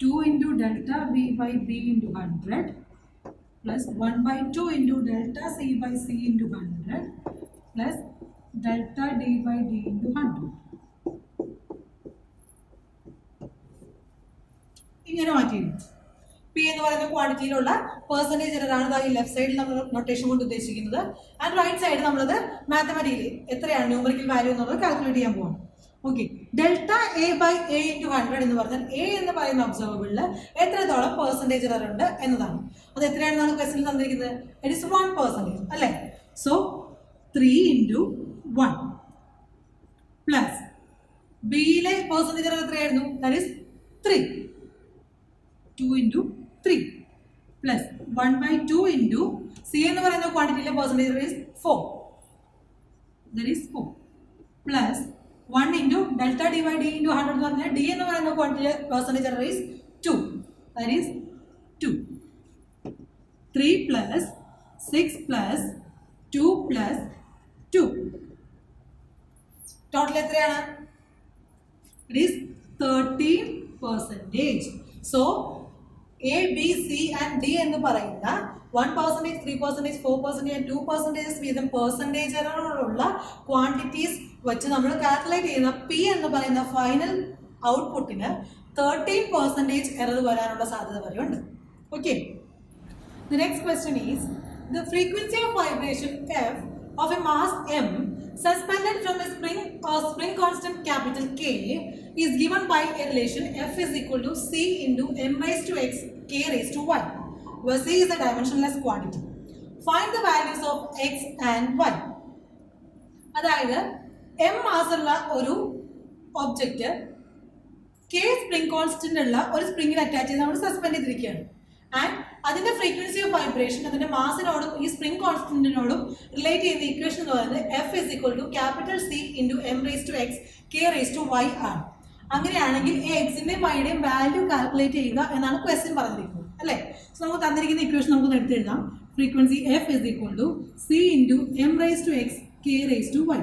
2 into delta B by B into 100 plus 1/2 into delta C by C into 100 plus delta D by D into 100. ഇങ്ങനെ മാറ്റിയിരുന്നു. P എന്ന് പറയുന്ന ക്വാണ്ടിറ്റിയിലുള്ള percentage എററാണ് ഈ left സൈഡിൽ നമ്മൾ notation കൊണ്ട് ഉദ്ദേശിക്കുന്നത്. ആൻഡ് റൈറ്റ് സൈഡ് നമ്മളത് മാത്തമാറ്റിക്കലി എത്രയാണ് ന്യൂമറിക്കൽ വാല്യൂ എന്നുള്ളത് കാൽക്കുലേറ്റ് ചെയ്യാൻ പോകണം. Okay, delta A by A into 100 എന്ന് പറഞ്ഞാൽ എ എന്ന് പറയുന്ന ഒബ്സർവബിളിൽ എത്രത്തോളം പെർസെൻറ്റേജ് എറർ ഉണ്ട് എന്നതാണ്. അത് എത്രയാണെന്നാണ് ക്വസ്റ്റ്യൻ തന്നിരിക്കുന്നത്? ഇറ്റ് ഇസ് 1%, അല്ലേ? സോ 3 ഇൻറ്റു 1 പ്ലസ് ബിയിലെ പെർസെൻറ്റേജ് എറർ എത്രയായിരുന്നു? That is 3. 2 into 3 plus 1/2 into C എന്ന് പറയുന്ന ക്വാണ്ടിറ്റിയിലെ percentage error is 4. That is 4 plus 1 into delta d by d into 100 എന്ന് പറഞ്ഞാൽ d എന്ന് പറയുന്ന ക്വാണ്ടിറ്റിയിലെ percentage error is 2. That is 2. 3 plus 6 plus 2 plus 2 total എത്രയാണ്? It is 13%. So A B C and D എന്ന് പറയുന്ന 1%, 3%, 4% and 2% വീതം percentage എററുള്ള quantities വെച്ച് നമ്മൾ കാൽക്കുലേറ്റ് ചെയ്യുന്ന പി എന്ന് പറയുന്ന ഫൈനൽ ഔട്ട്പുട്ടിന് 13% എറർ വരാനുള്ള സാധ്യത വരെയുണ്ട്. Okay, the next question is the frequency of vibration F of a mass m suspended from a spring constant capital K is given by a relation F is equal to C into m raised to x k raised to y, where C is a dimensionless quantity. Find the values of x and y. അതായത് m mass ഉള്ള ഒരു object k spring constant ഉള്ള ഒരു സ്പ്രിംഗിൽ attach ചെയ്ത് നമ്മൾ suspend ചെയ്തിരിക്കുകയാണ്. And അതിന്റെ frequency of vibration അതിന്റെ മാസിനോടും ഈ സ്പ്രിംഗ് കോൺസ്റ്റന്റിനോടും റിലേറ്റ് ചെയ്യുന്ന ഇക്വേഷൻ എന്ന് പറയുന്നത് F is equal to capital C into M raise to X K raise to Y ആണ്. അങ്ങനെയാണെങ്കിൽ ഈ എക്സിന്റെയും വൈയുടെയും വാല്യൂ കാൽക്കുലേറ്റ് ചെയ്യുക എന്നാണ് ക്വസ്റ്റ്യൻ പറഞ്ഞിരിക്കുന്നത്, അല്ലേ? സോ നമുക്ക് തന്നിരിക്കുന്ന ഇക്വേഷൻ നമുക്ക് എടുത്തെഴുതാം. Frequency F is equal to C into M raise to X K raise to Y.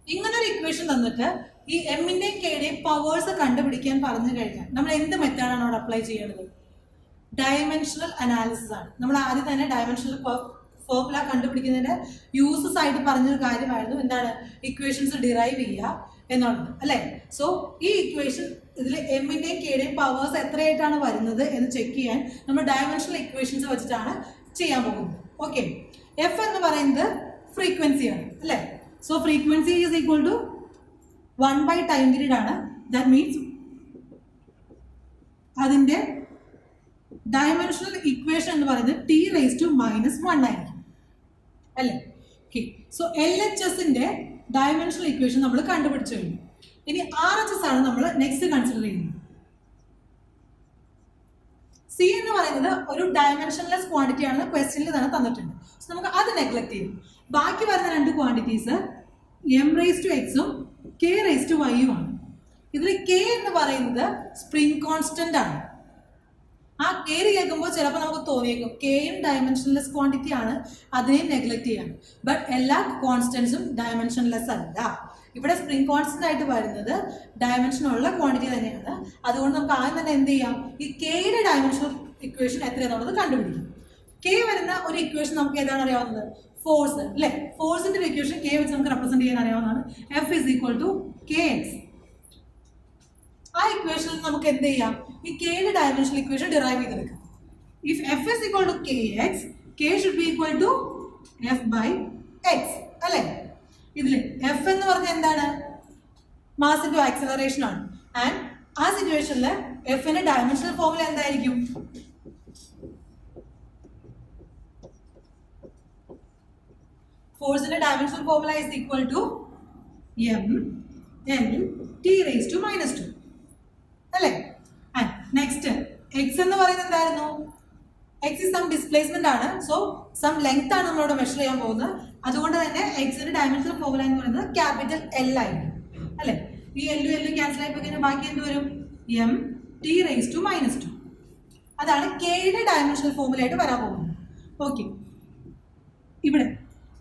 ഇങ്ങനൊരു ഇക്വേഷൻ തന്നിട്ട് ഈ എമ്മിന്റെയും കെയുടെയും പവേഴ്സ് കണ്ടുപിടിക്കാൻ പറഞ്ഞു കഴിഞ്ഞാൽ നമ്മൾ എന്ത് മെത്തേഡാണ് അവിടെ അപ്ലൈ ചെയ്യേണ്ടത്? ഡയമെൻഷണൽ അനാലിസിസ് ആണ്. നമ്മൾ ആദ്യം തന്നെ ഡയമെൻഷണൽ ഫോർമുല കണ്ടുപിടിക്കുന്നതിന്റെ യൂസസ് ആയിട്ട് പറഞ്ഞൊരു കാര്യമായിരുന്നു എന്താണ്? ഇക്വേഷൻസ് ഡിറൈവ് ചെയ്യുക എന്നുള്ളത്, അല്ലേ? സോ ഈ ഇക്വേഷൻ ഇതിൽ എമ്മിന്റെയും കെയുടെയും പവേഴ്സ് എത്രയായിട്ടാണ് വരുന്നത് എന്ന് ചെക്ക് ചെയ്യാൻ നമ്മൾ ഡയമെൻഷണൽ ഇക്വേഷൻസ് വെച്ചിട്ടാണ് ചെയ്യാൻ പോകുന്നത്. ഓക്കെ, എഫ് എന്ന് പറയുന്നത് ഫ്രീക്വൻസിയാണ്, അല്ലേ? So frequency is equal to 1 by time period ആണ്. ദാറ്റ് മീൻസ് അതിന്റെ ഡയമെൻഷണൽ ഇക്വേഷൻ എന്ന് പറയുന്നത് ടി റേസ് ടു -1 ആയിരിക്കും, അല്ലേ? ഓക്കെ, സോ എൽ എച്ച് എസിന്റെ ഡയമെൻഷണൽ ഇക്വേഷൻ നമ്മൾ കണ്ടുപിടിച്ചു കഴിഞ്ഞു. ഇനി ആർ എച്ച് എസ് ആണ് നമ്മൾ നെക്സ്റ്റ് കൺസിഡർ ചെയ്യുന്നത്. സി എന്ന് പറയുന്നത് ഒരു ഡയമെൻഷൻലെസ് ക്വാണ്ടിറ്റി ആണെന്ന് ക്വസ്റ്റ്യനിൽ തന്നെ തന്നിട്ടുണ്ട്. സോ നമുക്ക് അത് നെഗ്ലക്ട് ചെയ്യും. ബാക്കി വരുന്ന രണ്ട് ക്വാണ്ടിറ്റീസ് എം റേസ് ടു എക്സും കെ റേസ് ടു വൈയും ആണ്. ഇതിൽ കെ എന്ന് പറയുന്നത് സ്പ്രിംഗ് കോൺസ്റ്റന്റ് ആണ്. ആ കെയിൽ കേൾക്കുമ്പോൾ ചിലപ്പോൾ നമുക്ക് തോന്നിയേക്കും കെയും ഡയമെൻഷൻലെസ് ക്വാണ്ടിറ്റി ആണ്, അതിനെയും നെഗ്ലക്ട് ചെയ്യാണ്. ബട്ട് എല്ലാ കോൺസ്റ്റൻസും ഡയമെൻഷൻലെസ് അല്ല. ഇവിടെ സ്പ്രിംഗ് കോൺസ്റ്റന്റ് ആയിട്ട് വരുന്നത് ഡയമെൻഷനുള്ള ക്വാണ്ടിറ്റി തന്നെയാണ്. അതുകൊണ്ട് നമുക്ക് ആദ്യം തന്നെ എന്ത് ചെയ്യാം? ഈ കെയുടെ ഡയമെൻഷണൽ ഇക്വേഷൻ എത്രയാണെന്നുള്ളത് കണ്ടുപിടിക്കും. കെ വരുന്ന ഒരു ഇക്വേഷൻ നമുക്ക് ഏതാണ് അറിയാവുന്നത്? ഫോഴ്സ്, അല്ലേ? ഫോഴ്സിന്റെ ഒരു ഇക്വേഷൻ കെ വെച്ച് നമുക്ക് റെപ്രസെന്റ് ചെയ്യാൻ അറിയാവുന്നതാണ്. F is equal to K X. ആ ഇക്വേഷനിൽ നമുക്ക് എന്ത് ചെയ്യാം? ഈ കെയുടെ ഡയമെൻഷണൽ ഇക്വേഷൻ ഡിറൈവ് ചെയ്തെടുക്കാം. If F is equal to K X, K should be equal to F by X, അല്ലേ? ഇതിൽ എഫ് എന്ന് പറഞ്ഞാൽ എന്താണ്? മാസ് ഇൻടു ആക്സിലറേഷൻ ആണ്. ആൻഡ് ആ സിറ്റുവേഷനിൽ എഫിന്റെ ഡയമെൻഷണൽ ഫോർമുല എന്തായിരിക്കും? ഫോഴ്സിന്റെ dimensional formula is equal to M L T raise to -2, അല്ലേ? ആൻഡ് നെക്സ്റ്റ് എക്സ് എന്ന് പറയുന്നത് എന്തായിരുന്നു? എക്സ് സം ഡിസ്പ്ലേസ്മെന്റ് ആണ്. സോ സം ലെങ്ത് ആണ് നമ്മളോട് മെഷർ ചെയ്യാൻ പോകുന്നത്. അതുകൊണ്ട് തന്നെ എക്സിന്റെ ഡയമെൻഷണൽ ഫോർമുല എന്ന് പറയുന്നത് ക്യാപിറ്റൽ എൽ ആയിരിക്കും, അല്ലേ? ഈ എല്ലും എല്ലും ക്യാൻസൽ ആയി പോയി ബാക്കി എന്ത് വരും? M T raise to -2. അതാണ് കെയുടെ ഡയമെൻഷണൽ ഫോർമുല ആയിട്ട് വരാൻ പോകുന്നത്. ഓക്കെ, ഇവിടെ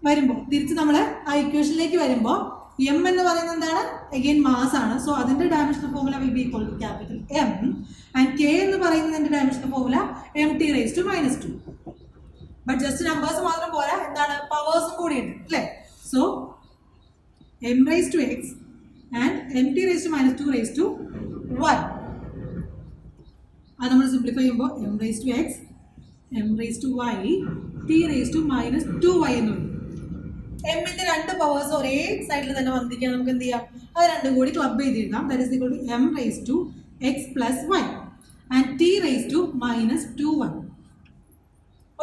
വരുമ്പോൾ തിരിച്ച് നമ്മൾ ആ ഇക്വേഷനിലേക്ക് വരുമ്പോൾ എം എന്ന് പറയുന്നത് എന്താണ്? അഗെയിൻ മാസ് ആണ്. സോ അതിന്റെ dimensional formula will be equal to capital M. And K എന്ന് പറയുന്നതിന്റെ dimensional formula M T raise to -2. But just numbers മാത്രം പോരാ, എന്താണ്? പവേഴ്സും കൂടി ഉണ്ട്, അല്ലേ? So M raise to X and M T raise to -2 raise to Y. അത് നമ്മൾ സിംപ്ലിഫൈ ചെയ്യുമ്പോൾ M raise to X M raise to Y T raise to -2y എന്ന് പറയും. എമ്മിന്റെ രണ്ട് പവേഴ്സ് ഒരേ സൈഡിൽ തന്നെ വന്നിരിക്കാൻ നമുക്ക് എന്ത് ചെയ്യാം, അത് രണ്ടും കൂടി ക്ലബ് ചെയ്തിരിക്കാം. That is equal to M raise to X plus Y and T raise to minus 2y.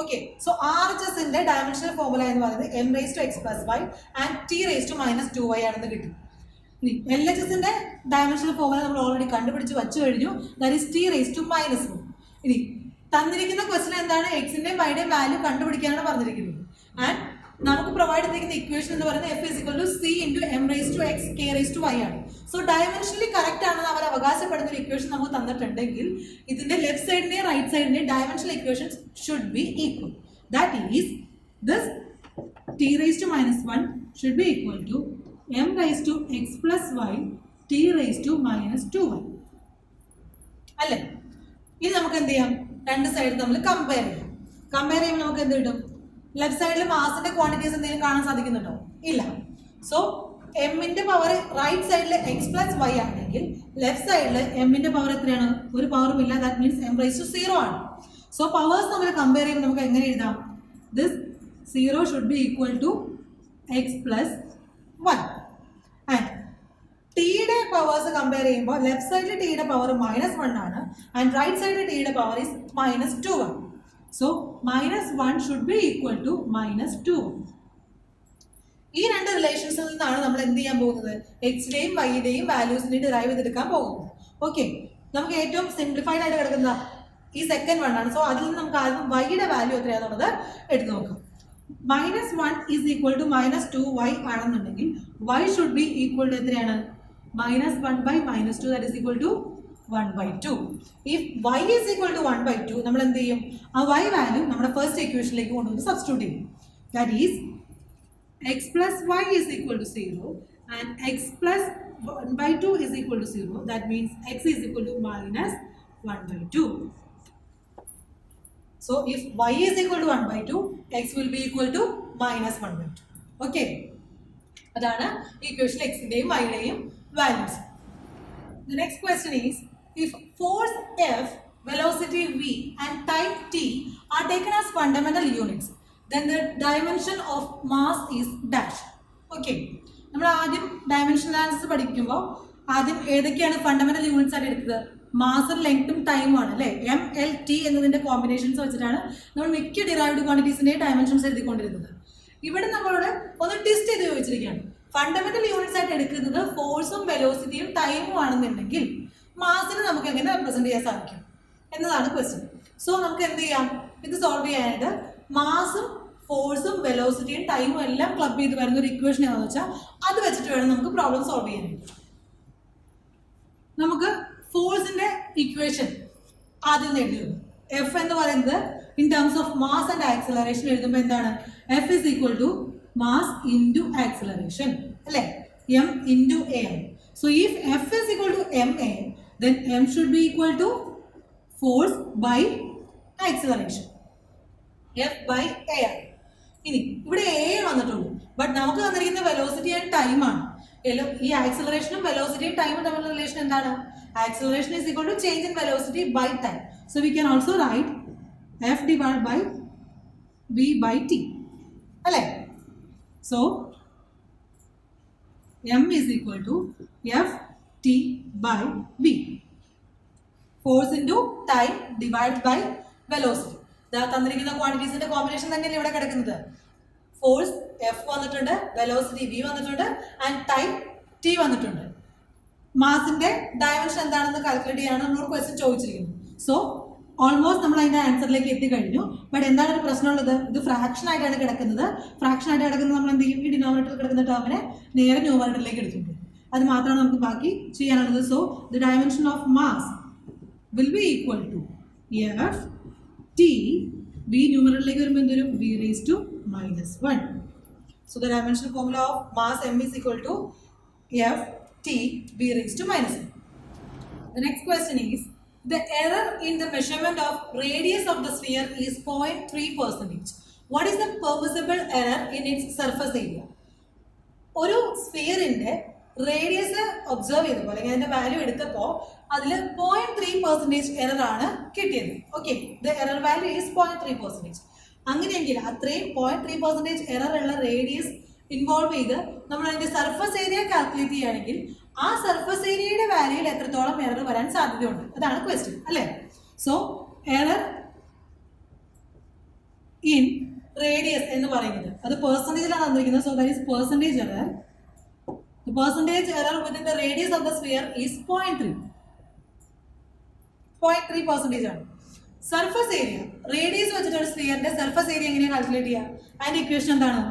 Okay, so R H എസിന്റെ ഡയമെൻഷണൽ ഫോർമുല എന്ന് പറയുന്നത് M raise to X plus Y and T raise to minus 2y ആണെന്ന് കിട്ടും. ഇനി L H എസിന്റെ dimensional formula നമ്മൾ already കണ്ടുപിടിച്ച് വച്ചു കഴിഞ്ഞു. That is T raise to minus 1. ഇനി തന്നിരിക്കുന്ന ക്വസ്റ്റൻ എന്താണ്, എക്സിന്റെയും വൈയുടെയും വാല്യൂ കണ്ടുപിടിക്കാനാണ് പറഞ്ഞിരിക്കുന്നത്. ആൻഡ് നമുക്ക് പ്രൊവൈഡ് ചെയ്തിരിക്കുന്ന ഇക്വേഷൻ എന്ന് പറയുന്നത് F is equal to C into M raise to X K raise to Y ആണ്. സോ ഡയമെൻഷനലി കറക്റ്റ് ആണെന്ന് അവർ അവകാശപ്പെടുന്ന ഒരു ഇക്വേഷൻ നമുക്ക് തന്നിട്ടുണ്ടെങ്കിൽ ഇതിന്റെ ലെഫ്റ്റ് സൈഡിന്റെയും റൈറ്റ് സൈഡിന്റെയും dimensional equations should be equal. That is this T raise to minus 1 should be equal to M raise to X plus Y T raise to minus 2y അല്ലേ. ഇത് നമുക്ക് എന്ത് ചെയ്യാം, രണ്ട് സൈഡ് നമ്മൾ കമ്പയർ ചെയ്യാം. കമ്പയർ ചെയ്യുമ്പോൾ നമുക്ക് എന്ത് കിട്ടും, ലെഫ്റ്റ് സൈഡിൽ മാസിന്റെ ക്വാണ്ടിറ്റീസ് എന്തെങ്കിലും കാണാൻ സാധിക്കുന്നുണ്ടോ, ഇല്ല. സോ എമ്മിന്റെ പവർ റൈറ്റ് സൈഡിൽ എക്സ് പ്ലസ് വൈ ആണെങ്കിൽ ലെഫ്റ്റ് സൈഡിൽ എമ്മിന്റെ പവർ എത്രയാണ്, ഒരു പവറും ഇല്ല. That means M raise to 0 ആണ്. സോ പവേഴ്സ് നമ്മൾ കമ്പയർ ചെയ്യുമ്പോൾ നമുക്ക് എങ്ങനെ എഴുതാം, this 0 should be equal to X plus Y. And ടിയുടെ പവേഴ്സ് കമ്പയർ ചെയ്യുമ്പോൾ ലെഫ്റ്റ് സൈഡിൽ ടിയുടെ പവർ -1 ആണ് ആൻഡ് റൈറ്റ് സൈഡിൽ ടിയുടെ പവർ ഇസ് -2 ആണ്. So -1 should be equal to -2. ഈ രണ്ട് റിലേഷൻസിൽ നിന്നാണ് നമ്മൾ എന്ത് ചെയ്യാൻ പോകുന്നത്, എക്സിന്റെയും വൈയുടെയും വാല്യൂസിനെ ഡിറൈവ് ചെയ്തെടുക്കാൻ പോകുന്നത്. ഓക്കെ, നമുക്ക് ഏറ്റവും സിംപ്ലിഫൈഡ് ആയിട്ട് കിടക്കുന്ന ഈ സെക്കൻഡ് വൺ ആണ്. സോ അതിൽ നിന്ന് നമുക്ക് ആദ്യം വൈയുടെ വാല്യൂ എത്രയാണെന്നുള്ളത് എടുത്ത് നോക്കാം. -1 ഈസ് ഈക്വൽ ടു -2y ആണെന്നുണ്ടെങ്കിൽ y should be equal to എത്രയാണ്, -1 by -2 that is equal to 1/2. If y is equal to 1/2 നമ്മൾ എന്ത് ചെയ്യും, ആ y വാല്യൂ നമ്മുടെ ഫസ്റ്റ് ഇക്വേഷനിലേക്ക് കൊണ്ടുവന്ന് സബ്സ്റ്റിറ്റ്യൂട്ട് ചെയ്യും. That is x plus y is equal to 0 and x plus 1/2 is equal to 0. That means x is equal to -1/2. So if y is equal to 1/2, x will be equal to -1/2. Okay, അതാണ് equation എക്സിന്റെയും വൈയുടെയും values. The next question is, if force F, velocity v and time t are taken as fundamental units, then the dimension of mass is dash. Okay, നമ്മൾ ആദ്യം dimension analysis പഠിക്കുമ്പോൾ ആദ്യം ഏതൊക്കെയാണ് fundamental units ആയിട്ട് എടുത്തത്, മാസും ലെങ്ത്തും ടൈമും ആണ് അല്ലേ. എം എൽ ടി എന്നതിന്റെ കോമ്പിനേഷൻസ് വെച്ചിട്ടാണ് നമ്മൾ മിക്ക ഡിറൈവ്ഡ് ക്വാണ്ടിറ്റീസിന്റെ ഡയമെൻഷൻസ് എഴുതിക്കൊണ്ടിരുന്നത്. ഇവിടെ നമ്മളോട് ഒന്ന് ടെസ്റ്റ് ചെയ്ത് ചോദിച്ചിരിക്കുകയാണ്, ഫണ്ടമെന്റൽ യൂണിറ്റ്സ് ആയിട്ട് എടുക്കുന്നത് ഫോഴ്സും വെലോസിറ്റിയും ടൈമും ആണെന്നുണ്ടെങ്കിൽ മാസിനെ നമുക്ക് എങ്ങനെ റെപ്രസെന്റ് ചെയ്യാൻ സാധിക്കും എന്നതാണ് ക്വസ്റ്റ്യൻ. സോ നമുക്ക് എന്ത് ചെയ്യാം, ഇത് സോൾവ് ചെയ്യാനായിട്ട് മാസും ഫോഴ്സും വെലോസിറ്റിയും ടൈമും എല്ലാം ക്ലബ് ചെയ്ത് വരുന്ന ഒരു ഇക്വേഷൻ ഏതാണെന്ന് വെച്ചാൽ അത് വെച്ചിട്ട് വേണം നമുക്ക് പ്രോബ്ലം സോൾവ് ചെയ്യാനായിട്ട്. നമുക്ക് ഫോഴ്സിന്റെ ഇക്വേഷൻ ആദ്യം എഴുതുന്നു. എഫ് എന്ന് പറയുന്നത് in terms of mass and acceleration എഴുതുമ്പോൾ എന്താണ്, F is equal to mass into acceleration അല്ലേ, m into a. So if f is equal to ma, then m should be equal to force by acceleration, f by a. ഇനി ഇവിടെ a വന്നിട്ടുള്ളൂ, but നമുക്ക് തന്നിരിക്കുന്ന velocity and time ആണ്. ഈ ആക്സിലറേഷനും വെലോസിറ്റിയും ടൈമും തമ്മിലുള്ള റിലേഷൻ എന്താണ്, acceleration is equal to change in velocity by time. So we can also write f divided by v by t അല്ലേ. So m is equal to f t by v. Force into time divided by velocity. തന്നിരിക്കുന്ന ക്വാണ്ടിറ്റീസിന്റെ combination തന്നെയല്ലേ ഇവിടെ കിടക്കുന്നത്. Force F വന്നിട്ടുണ്ട്, velocity V വന്നിട്ടുണ്ട് and time T വന്നിട്ടുണ്ട്. മാസിന്റെ dimension എന്താണെന്ന് calculate ചെയ്യാനാണ് നമ്മളോട് ക്വസ്റ്റ്യൻ ചോദിച്ചിരിക്കുന്നത്. സോ ഓൾമോസ്റ്റ് നമ്മൾ അതിന്റെ ആൻസറിലേക്ക് എത്തിക്കഴിഞ്ഞു. ബട്ട് എന്താണ് ഒരു പ്രശ്നമുള്ളത്, ഇത് ഫ്രാക്ഷൻ ആയിട്ടാണ് കിടക്കുന്നത്. ഫ്രാക്ഷൻ ആയിട്ട് കിടക്കുന്നത് നമ്മൾ എന്ത് ചെയ്യും, ഈ ഡിനോമിനേറ്ററിൽ കിടക്കുന്ന ടേമിനെ നേരെ ന്യൂമറേറ്ററിലേക്ക് എടുത്തിട്ടുണ്ട്. അത് മാത്രമാണ് നമുക്ക് ബാക്കി ചെയ്യാനുള്ളത്. So the dimension of mass will be equal to F T, V ന്യൂമറേറ്ററിലേക്ക് വരുമ്പോൾ എന്തൊരു V raise to -1. So the dimension formula of mass M is equal to F T V raise to -1. The next question is, the error in the measurement of radius of the sphere is 0.3%. What is the permissible error in its surface area? ഒരു സ്ഫിയറിന്റെ radius observe ചെയ്തപ്പോൾ അല്ലെങ്കിൽ അതിന്റെ value എടുത്തപ്പോൾ അതിൽ 0.3% error ആണ് കിട്ടിയത്. Okay, the error value is 0.3%. അങ്ങനെയെങ്കിൽ അത്രയും 0.3% എറർ ഉള്ള റേഡിയസ് ഇൻവോൾവ് ചെയ്ത് നമ്മൾ അതിന്റെ സർഫസ് ഏരിയ കാൽക്കുലേറ്റ് ചെയ്യുകയാണെങ്കിൽ ആ സർഫസ് ഏരിയയുടെ വാല്യൂയിൽ എത്രത്തോളം എറർ വരാൻ സാധ്യതയുണ്ട്, അതാണ് ക്വസ്റ്റ്യൻ അല്ലേ. സോ എറർ ഇൻ റേഡിയസ് എന്ന് പറയുന്നത് അത് പെർസെൻറ്റേജിലാണ് തന്നിരിക്കുന്നത്. So that is percentage error. The percentage error within the radius of the sphere is 0.3. 0.3% ആണ്. സർഫസ് ഏരിയ റേഡിയസ് വെച്ചിട്ട് ഒരു സ്ഫിയറിന്റെ സർഫസ് ഏരിയ എങ്ങനെയാണ് കാൽക്കുലേറ്റ് ചെയ്യുക? അതിന്റെ ഇക്വേഷൻ എന്താണ്?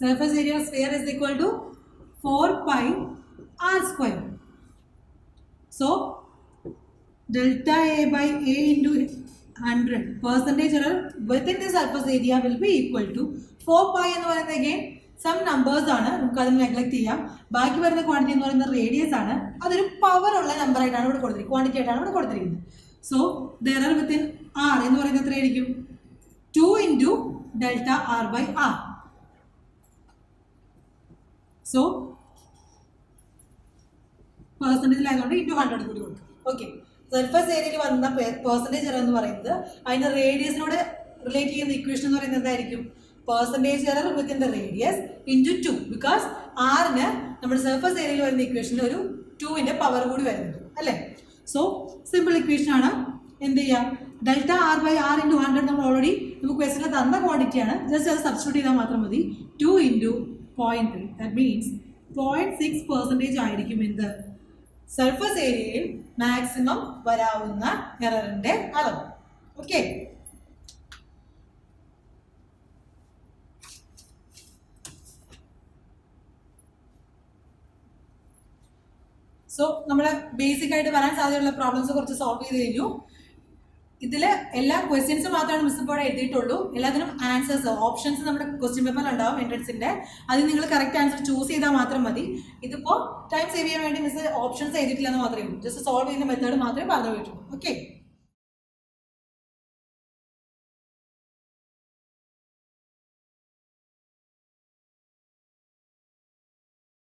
Surface area of sphere is equal to 4 pi r square. So delta A by A into 100 percentage error within the surface area will be equal to 4 pi എന്ന് പറയുന്നത് again some numbers ആണ്, നമുക്ക് അതിന് neglect ചെയ്യാം. ബാക്കി വരുന്ന quantity എന്ന് പറയുന്നത് റേഡിയസ് ആണ്. അതൊരു പവർ ഉള്ള നമ്പർ ആയിട്ടാണ് ഇവിടെ കൊടുത്തിരിക്കുന്നത്, ക്വാണ്ടിറ്റി ആയിട്ടാണ് ഇവിടെ കൊടുത്തിരിക്കുന്നത്. So the error within R എന്ന് പറയുന്നത് എത്രയായിരിക്കും? 2 into delta r by r. സോ പെർസെൻറ്റേജിലായതുകൊണ്ട് ഇൻറ്റു 100 കൂടി കൊടുക്കും. ഓക്കെ, സർഫസ് ഏരിയയിൽ വന്ന പെർസെൻറ്റേജ് എറർ എന്ന് പറയുന്നത് അതിന്റെ റേഡിയസിനോട് റിലേറ്റ് ചെയ്യുന്ന ഇക്വേഷൻ എന്ന് പറയുന്നത് എന്തായിരിക്കും? Percentage error within the radius into 2. Because ആറിന് നമ്മുടെ സർഫസ് ഏരിയയിൽ വരുന്ന ഇക്വേഷനിൽ ഒരു 2ന്റെ പവർ കൂടി വരുന്നുണ്ട് അല്ലേ. സോ സിമ്പിൾ ഇക്വേഷൻ ആണ്. എന്ത് ചെയ്യാം? Delta R by R into 100 നമ്മൾ ഓൾറെഡി നമുക്ക് ക്വസ്റ്റനിൽ തന്ന ക്വാണ്ടിറ്റിയാണ്. ജസ്റ്റ് അത് സബ്സ്റ്റിറ്റ്യൂട്ട് ചെയ്താൽ മാത്രം മതി. 2 into 0.3 ദാറ്റ് മീൻസ് 0.6% ആയിരിക്കും എന്ത് സർഫസ് ഏരിയയിൽ മാക്സിമം വരാവുന്ന എററിന്റെ അളവ്. ഓക്കെ, സോ നമ്മൾ ബേസിക് ആയിട്ട് വരാൻ സാധ്യതയുള്ള പ്രോബ്ലംസ് കുറച്ച് സോൾവ് ചെയ്ത് കഴിഞ്ഞു. ഇതിൽ എല്ലാ ക്വസ്റ്റ്യൻസ് മാത്രമാണ് മിസ് ഇപ്പോൾ എഴുതിയിട്ടുള്ളൂ. എല്ലാത്തിനും ആൻസേഴ്സ് ഓപ്ഷൻസ് നമ്മുടെ ക്വസ്റ്റ്യൻ പേപ്പറിൽ ഉണ്ടാവും എൻട്രൻസിന്റെ. അതിൽ നിങ്ങൾ കറക്റ്റ് ആൻസർ ചൂസ് ചെയ്താൽ മാത്രം മതി. ഇതിപ്പോൾ ടൈം സേവ് ചെയ്യാൻ വേണ്ടി മിസ് ഓപ്ഷൻസ് എഴുതിയിട്ടില്ലെന്ന് മാത്രമേ ഉള്ളൂ. ജസ്റ്റ് സോൾവ് ചെയ്യുന്ന മെത്തേഡ് മാത്രമേ പറഞ്ഞു പോയിട്ടുള്ളൂ. ഓക്കെ.